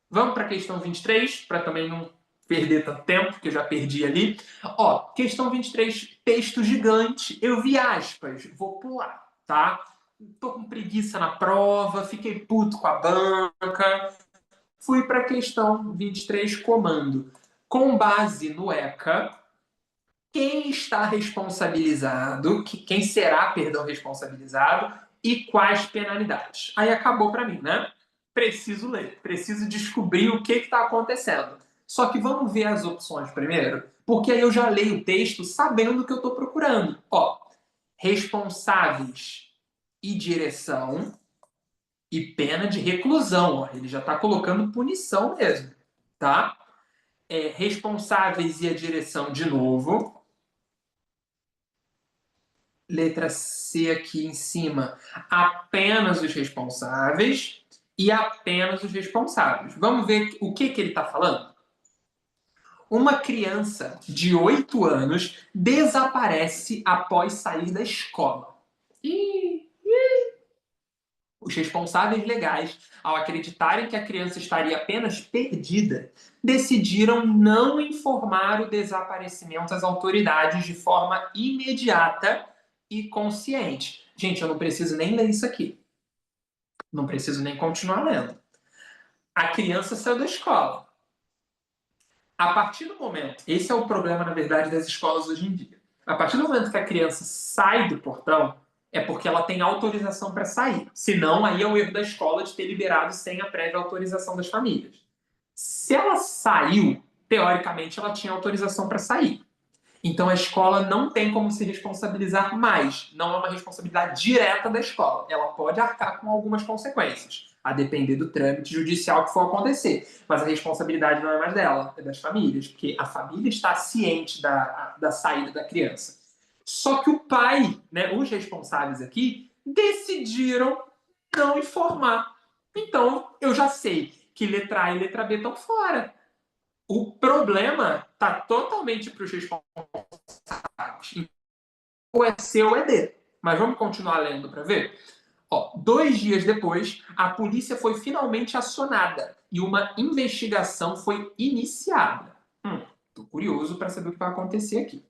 Vamos para a questão 23, para também não perder tanto tempo, que eu já perdi ali. Ó, questão 23, texto gigante. Eu vi aspas, vou pular, tá? Tô com preguiça na prova, fiquei puto com a banca. Fui para a questão 23, comando. Com base no ECA, quem está responsabilizado, quem será, perdão, responsabilizado e quais penalidades. Aí acabou para mim, né? Preciso ler, preciso descobrir o que está acontecendo. Só que vamos ver as opções primeiro, porque aí eu já leio o texto sabendo o que eu estou procurando. Ó, responsáveis e direção e pena de reclusão. Ó, ele já está colocando punição mesmo, tá? Responsáveis e a direção de novo. Letra C aqui em cima, apenas os responsáveis e apenas os responsáveis. Vamos ver o que ele está falando? Uma criança de 8 anos desaparece após sair da escola. E os responsáveis legais, ao acreditarem que a criança estaria apenas perdida, decidiram não informar o desaparecimento às autoridades de forma imediata e consciente. Gente, eu não preciso nem ler isso aqui. Não preciso nem continuar lendo. A criança saiu da escola. A partir do momento, esse é o problema, na verdade, das escolas hoje em dia. A partir do momento que a criança sai do portão, é porque ela tem autorização para sair. Senão, aí é o erro da escola de ter liberado sem a prévia autorização das famílias. Se ela saiu, teoricamente, ela tinha autorização para sair. Então a escola não tem como se responsabilizar mais. Não é uma responsabilidade direta da escola. Ela pode arcar com algumas consequências, a depender do trâmite judicial que for acontecer. Mas a responsabilidade não é mais dela, é das famílias, porque a família está ciente da saída da criança. Só que o pai, né, os responsáveis aqui, decidiram não informar. Então eu já sei que letra A e letra B estão fora. O problema está totalmente para os responsáveis. Ou é C ou é D. Mas vamos continuar lendo para ver? 2 dias depois, a polícia foi finalmente acionada e uma investigação foi iniciada. Tô curioso para saber o que vai acontecer aqui.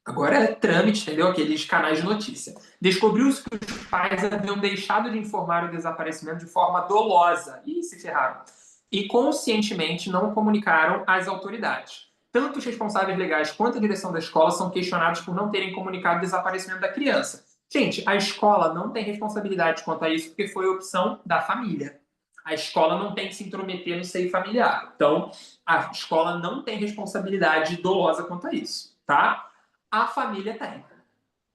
Agora é trâmite, entendeu? Aqueles canais de notícia. Descobriu-se que os pais haviam deixado de informar o desaparecimento de forma dolosa. Ih, se ferraram. E conscientemente não comunicaram às autoridades. Tanto os responsáveis legais quanto a direção da escola são questionados por não terem comunicado o desaparecimento da criança. Gente, a escola não tem responsabilidade quanto a isso porque foi opção da família. A escola não tem que se intrometer no seio familiar. Então, a escola não tem responsabilidade dolosa quanto a isso, tá? A família tem.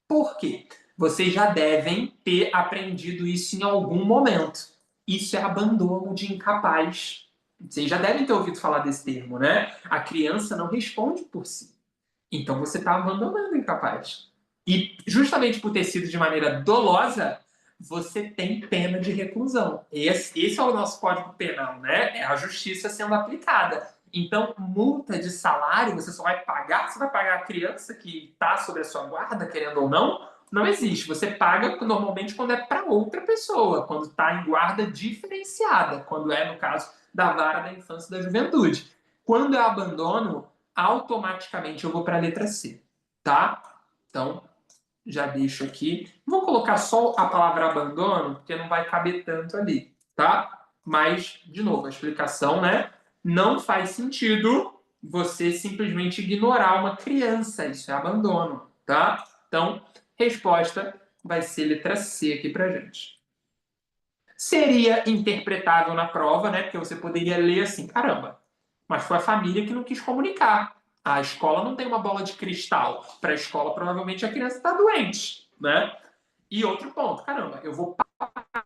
Por quê? Vocês já devem ter aprendido isso em algum momento. Isso é abandono de incapaz. Vocês já devem ter ouvido falar desse termo, né? A criança não responde por si. Então você está abandonando o incapaz. E justamente por ter sido de maneira dolosa, você tem pena de reclusão. Esse é o nosso Código Penal, né? É a justiça sendo aplicada. Então, multa de salário, você só vai pagar, você vai pagar a criança que está sob a sua guarda, querendo ou não, não existe. Você paga normalmente quando é para outra pessoa, quando está em guarda diferenciada, quando é, no caso, da vara da infância e da juventude. Quando é abandono, automaticamente eu vou para a letra C, tá? Então, já deixo aqui. Vou colocar só a palavra abandono, porque não vai caber tanto ali, tá? Mas, de novo, a explicação, né? Não faz sentido você simplesmente ignorar uma criança. Isso é abandono, tá? Então, resposta vai ser letra C aqui pra gente. Seria interpretável na prova, né? Porque você poderia ler assim, caramba, mas foi a família que não quis comunicar. A escola não tem uma bola de cristal. Para a escola, provavelmente a criança está doente, né? E outro ponto, caramba, eu vou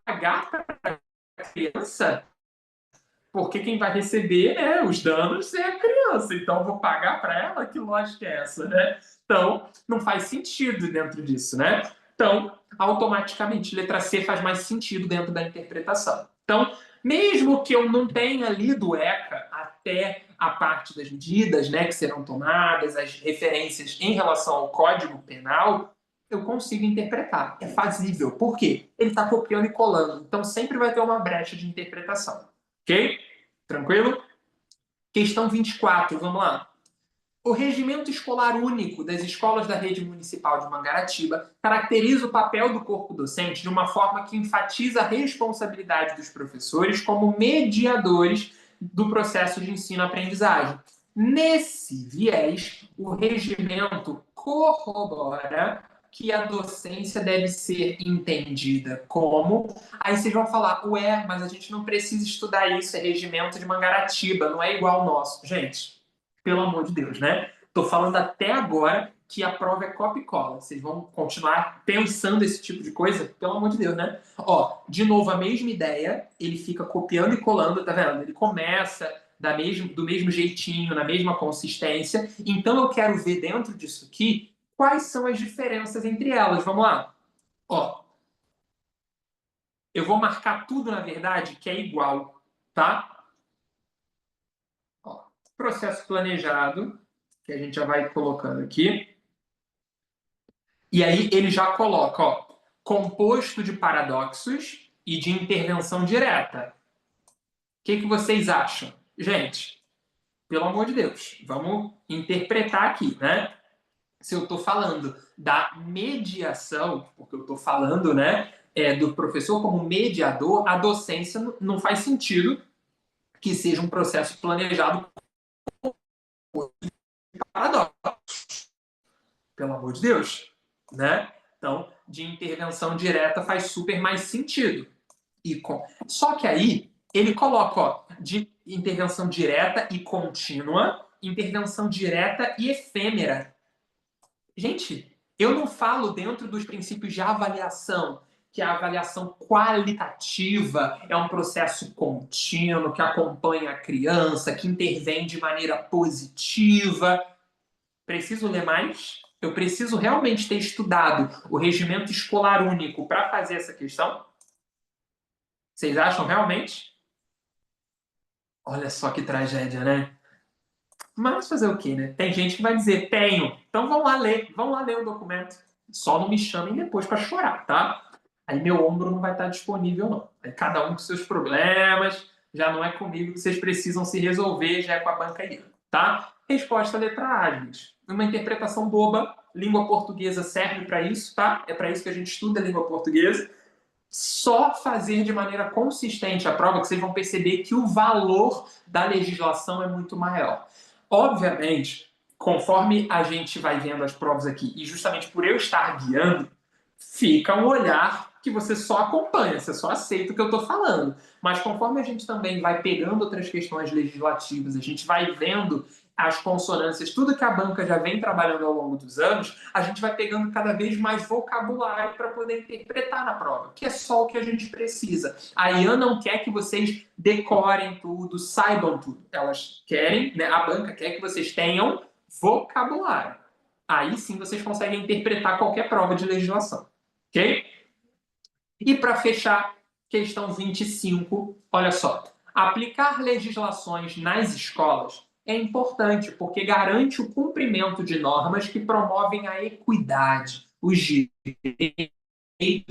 pagar para a criança porque quem vai receber, né, os danos é a criança. Então eu vou pagar para ela? Que lógica é essa, né? Então não faz sentido dentro disso, né? Então, automaticamente, letra C faz mais sentido dentro da interpretação. Então, mesmo que eu não tenha lido o ECA até a parte das medidas, né, que serão tomadas, as referências em relação ao Código Penal, eu consigo interpretar. É fazível. Por quê? Ele está copiando e colando. Então, sempre vai ter uma brecha de interpretação. Ok? Tranquilo? Questão 24, vamos lá. O regimento escolar único das escolas da rede municipal de Mangaratiba caracteriza o papel do corpo docente de uma forma que enfatiza a responsabilidade dos professores como mediadores do processo de ensino-aprendizagem. Nesse viés, o regimento corrobora que a docência deve ser entendida como... Aí vocês vão falar, ué, mas a gente não precisa estudar isso, é regimento de Mangaratiba, não é igual ao nosso. Gente, pelo amor de Deus, né? Tô falando até agora que a prova é copia e cola. Vocês vão continuar pensando esse tipo de coisa? Pelo amor de Deus, né? De novo, a mesma ideia, ele fica copiando e colando, tá vendo? Ele começa do mesmo jeitinho, na mesma consistência. Então eu quero ver dentro disso aqui quais são as diferenças entre elas. Vamos lá. Eu vou marcar tudo, na verdade, que é igual, tá? Processo planejado, que a gente já vai colocando aqui. E aí ele já coloca, composto de paradoxos e de intervenção direta. O que vocês acham? Gente, pelo amor de Deus, vamos interpretar aqui, né? Se eu estou falando da mediação, porque eu estou falando, né, do professor como mediador, a docência não faz sentido que seja um processo planejado por paradoxos. Pelo amor de Deus, né? Então, de intervenção direta faz super mais sentido. Só que aí ele coloca de intervenção direta e contínua, intervenção direta e efêmera. Gente, eu não falo dentro dos princípios de avaliação, que a avaliação qualitativa é um processo contínuo que acompanha a criança, que intervém de maneira positiva. Preciso ler mais? Eu preciso realmente ter estudado o regimento escolar único para fazer essa questão? Vocês acham realmente? Olha só que tragédia, né? Mas fazer o quê, né? Tem gente que vai dizer, tenho. Então vão lá ler o documento. Só não me chamem depois para chorar, tá? Aí meu ombro não vai estar disponível, não. Aí cada um com seus problemas, já não é comigo que vocês precisam se resolver, já é com a banca aí, tá? Resposta letra A, gente. Uma interpretação boba, língua portuguesa serve para isso, tá? É para isso que a gente estuda a língua portuguesa. Só fazer de maneira consistente a prova que vocês vão perceber que o valor da legislação é muito maior. Obviamente, conforme a gente vai vendo as provas aqui, e justamente por eu estar guiando, fica um olhar que você só acompanha, você só aceita o que eu estou falando. Mas conforme a gente também vai pegando outras questões legislativas, a gente vai vendo as consonâncias, tudo que a banca já vem trabalhando ao longo dos anos, a gente vai pegando cada vez mais vocabulário para poder interpretar na prova, que é só o que a gente precisa. A Ian não quer que vocês decorem tudo, saibam tudo. Elas querem, né, a banca quer que vocês tenham vocabulário. Aí sim vocês conseguem interpretar qualquer prova de legislação. Ok? E para fechar, questão 25, olha só. Aplicar legislações nas escolas é importante porque garante o cumprimento de normas que promovem a equidade, os direitos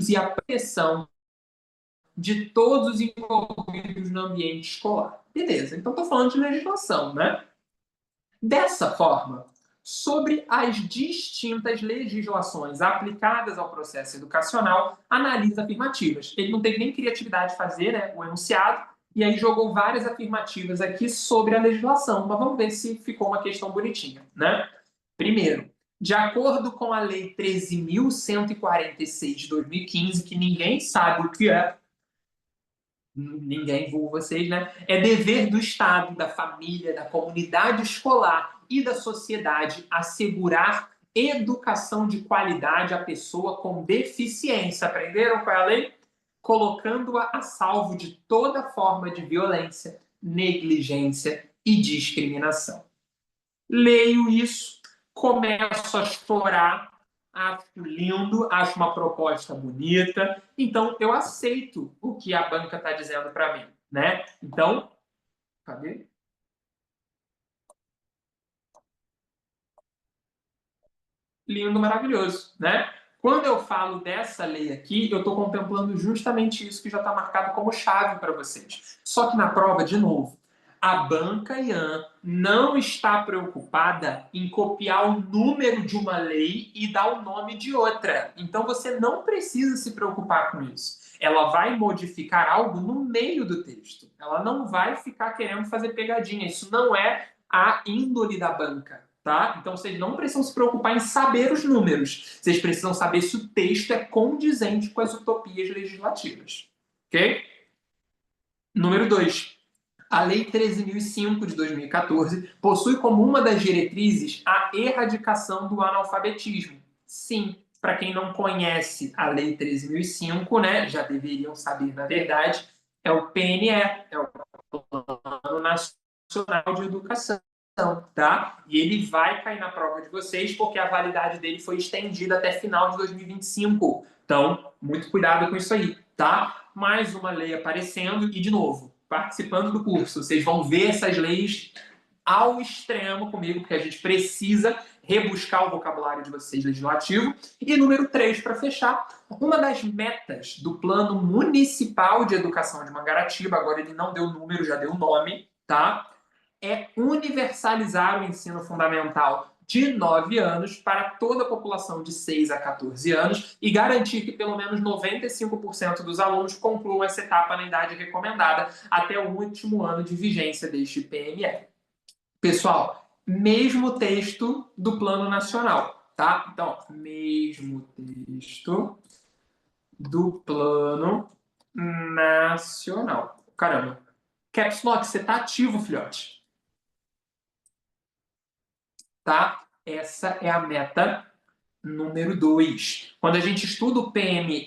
e a proteção de todos os envolvidos no ambiente escolar. Beleza, então estou falando de legislação, né? Dessa forma, sobre as distintas legislações aplicadas ao processo educacional, analisa afirmativas. Ele não teve nem criatividade de fazer, né, o enunciado, e aí jogou várias afirmativas aqui sobre a legislação, mas vamos ver se ficou uma questão bonitinha, né? Primeiro, de acordo com a Lei 13.146 de 2015, que ninguém sabe o que é, ninguém, vulgo vocês, né? É dever do Estado, da família, da comunidade escolar e da sociedade assegurar educação de qualidade à pessoa com deficiência. Aprenderam qual é a lei? Colocando-a a salvo de toda forma de violência, negligência e discriminação. Leio isso, começo a chorar, acho lindo, acho uma proposta bonita, então eu aceito o que a banca está dizendo para mim, né? Então, cadê? Lindo, maravilhoso, né? Quando eu falo dessa lei aqui, eu estou contemplando justamente isso que já está marcado como chave para vocês. Só que na prova, de novo, a banca Ian não está preocupada em copiar o número de uma lei e dar o nome de outra. Então você não precisa se preocupar com isso. Ela vai modificar algo no meio do texto. Ela não vai ficar querendo fazer pegadinha. Isso não é a índole da banca. Tá? Então vocês não precisam se preocupar em saber os números. Vocês precisam saber se o texto é condizente com as utopias legislativas. Ok? Número 2. A Lei 13.005 de 2014 possui como uma das diretrizes a erradicação do analfabetismo. Sim, para quem não conhece a Lei 13.005, né, já deveriam saber, na verdade, é o PNE, é o Plano Nacional de Educação. Tá? E ele vai cair na prova de vocês porque a validade dele foi estendida até final de 2025. Então, muito cuidado com isso aí, tá? Mais uma lei aparecendo e, de novo, participando do curso. Vocês vão ver essas leis ao extremo comigo, porque a gente precisa rebuscar o vocabulário de vocês legislativo. E número 3, para fechar, uma das metas do Plano Municipal de Educação de Mangaratiba, agora ele não deu número, já deu nome, tá? É universalizar o ensino fundamental de 9 anos para toda a população de 6 a 14 anos e garantir que pelo menos 95% dos alunos concluam essa etapa na idade recomendada até o último ano de vigência deste PME. Pessoal, mesmo texto do Plano Nacional, tá? Então, mesmo texto do Plano Nacional. Caramba. Caps Lock, você tá ativo, filhote. Tá? Essa é a meta número 2. Quando a gente estuda o PNE,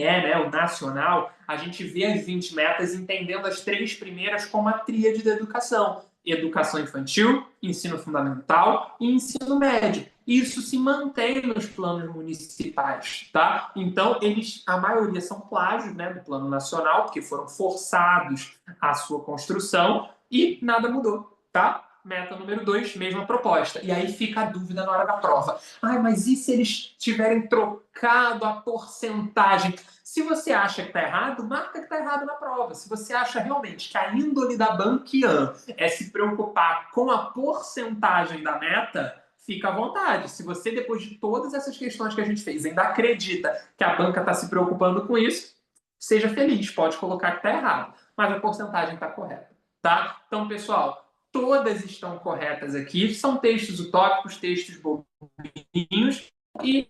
né, o nacional, a gente vê as 20 metas entendendo as 3 primeiras como a tríade da educação. Educação infantil, ensino fundamental e ensino médio. Isso se mantém nos planos municipais, tá? Então, eles, a maioria são plágios, né, do plano nacional, porque foram forçados à sua construção e nada mudou, tá? meta número 2, mesma proposta. E aí fica a dúvida na hora da prova. Ai, mas e se eles tiverem trocado a porcentagem? Se você acha que está errado, marca que está errado na prova. Se você acha realmente que a índole da Banquian é se preocupar com a porcentagem da meta, fica à vontade. Se você, depois de todas essas questões que a gente fez, ainda acredita que a banca está se preocupando com isso, seja feliz, pode colocar que está errado. Mas a porcentagem está correta, tá? Então, pessoal, todas estão corretas aqui. São textos utópicos, textos bobinhos. E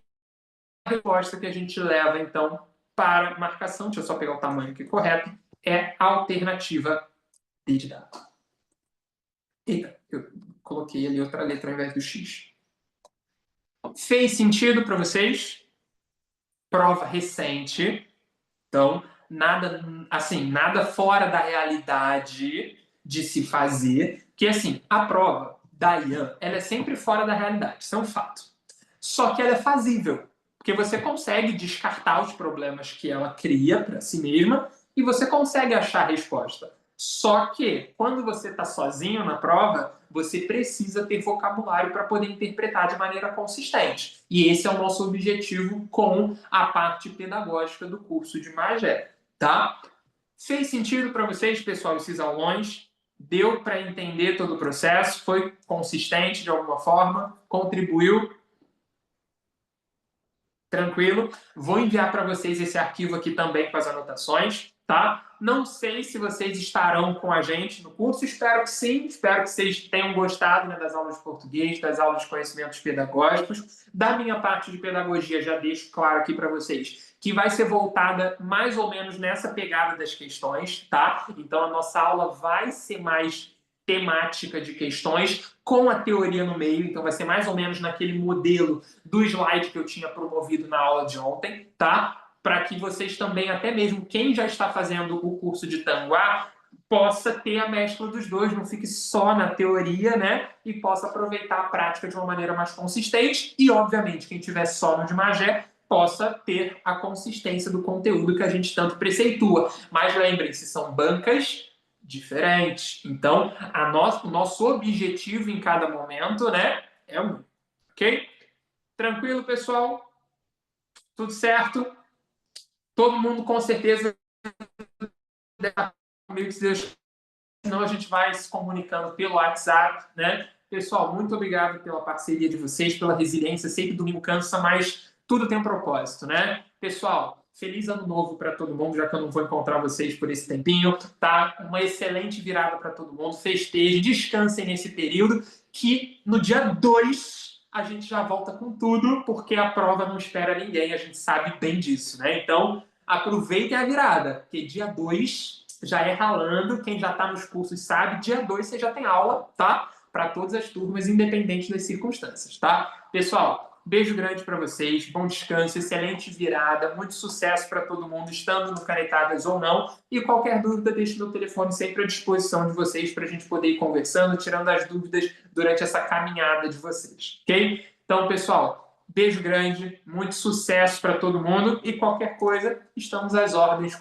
a resposta que a gente leva, então, para marcação, deixa eu só pegar o tamanho aqui correto, é a alternativa D de dado. Eita, eu coloquei ali outra letra ao invés do X. Fez sentido para vocês? Prova recente. Então, nada, assim, nada fora da realidade de se fazer. Que, assim, a prova da IAN, ela é sempre fora da realidade. Isso é um fato. Só que ela é fazível. Porque você consegue descartar os problemas que ela cria para si mesma e você consegue achar a resposta. Só que, quando você está sozinho na prova, você precisa ter vocabulário para poder interpretar de maneira consistente. E esse é o nosso objetivo com a parte pedagógica do curso de Magé, tá? Fez sentido para vocês, pessoal, esses aulões? Deu para entender todo o processo? Foi consistente de alguma forma? Contribuiu? Tranquilo? Vou enviar para vocês esse arquivo aqui também com as anotações, tá? Não sei se vocês estarão com a gente no curso, espero que sim, espero que vocês tenham gostado, né, das aulas de português, das aulas de conhecimentos pedagógicos. Da minha parte de pedagogia, já deixo claro aqui para vocês que vai ser voltada mais ou menos nessa pegada das questões, tá? Então a nossa aula vai ser mais temática de questões, com a teoria no meio, então vai ser mais ou menos naquele modelo do slide que eu tinha promovido na aula de ontem, tá? Para que vocês também, até mesmo quem já está fazendo o curso de Tanguá, possa ter a mescla dos dois, não fique só na teoria, né? E possa aproveitar a prática de uma maneira mais consistente e, obviamente, quem tiver só no de Magé, possa ter a consistência do conteúdo que a gente tanto preceitua. Mas lembrem-se, são bancas diferentes. Então, o nosso objetivo em cada momento, né, é um, ok? Tranquilo, pessoal? Tudo certo? Todo mundo com certeza comigo, se Deus, senão a gente vai se comunicando pelo WhatsApp, né? Pessoal, muito obrigado pela parceria de vocês, pela resiliência. Sei que domingo cansa, mas tudo tem um propósito, né? Pessoal, feliz ano novo para todo mundo, já que eu não vou encontrar vocês por esse tempinho, tá? Uma excelente virada para todo mundo. Festejem, descansem nesse período, que no dia 2 a gente já volta com tudo, porque a prova não espera ninguém, a gente sabe bem disso, né? Então, aproveitem a virada, porque dia 2 já é ralando, quem já está nos cursos sabe, dia 2 você já tem aula, tá? Para todas as turmas, independente das circunstâncias, tá? Pessoal, beijo grande para vocês, bom descanso, excelente virada, muito sucesso para todo mundo, estando no Canetadas ou não, e qualquer dúvida, deixe meu telefone sempre à disposição de vocês para a gente poder ir conversando, tirando as dúvidas durante essa caminhada de vocês, ok? Então, pessoal, beijo grande, muito sucesso para todo mundo e qualquer coisa, estamos às ordens.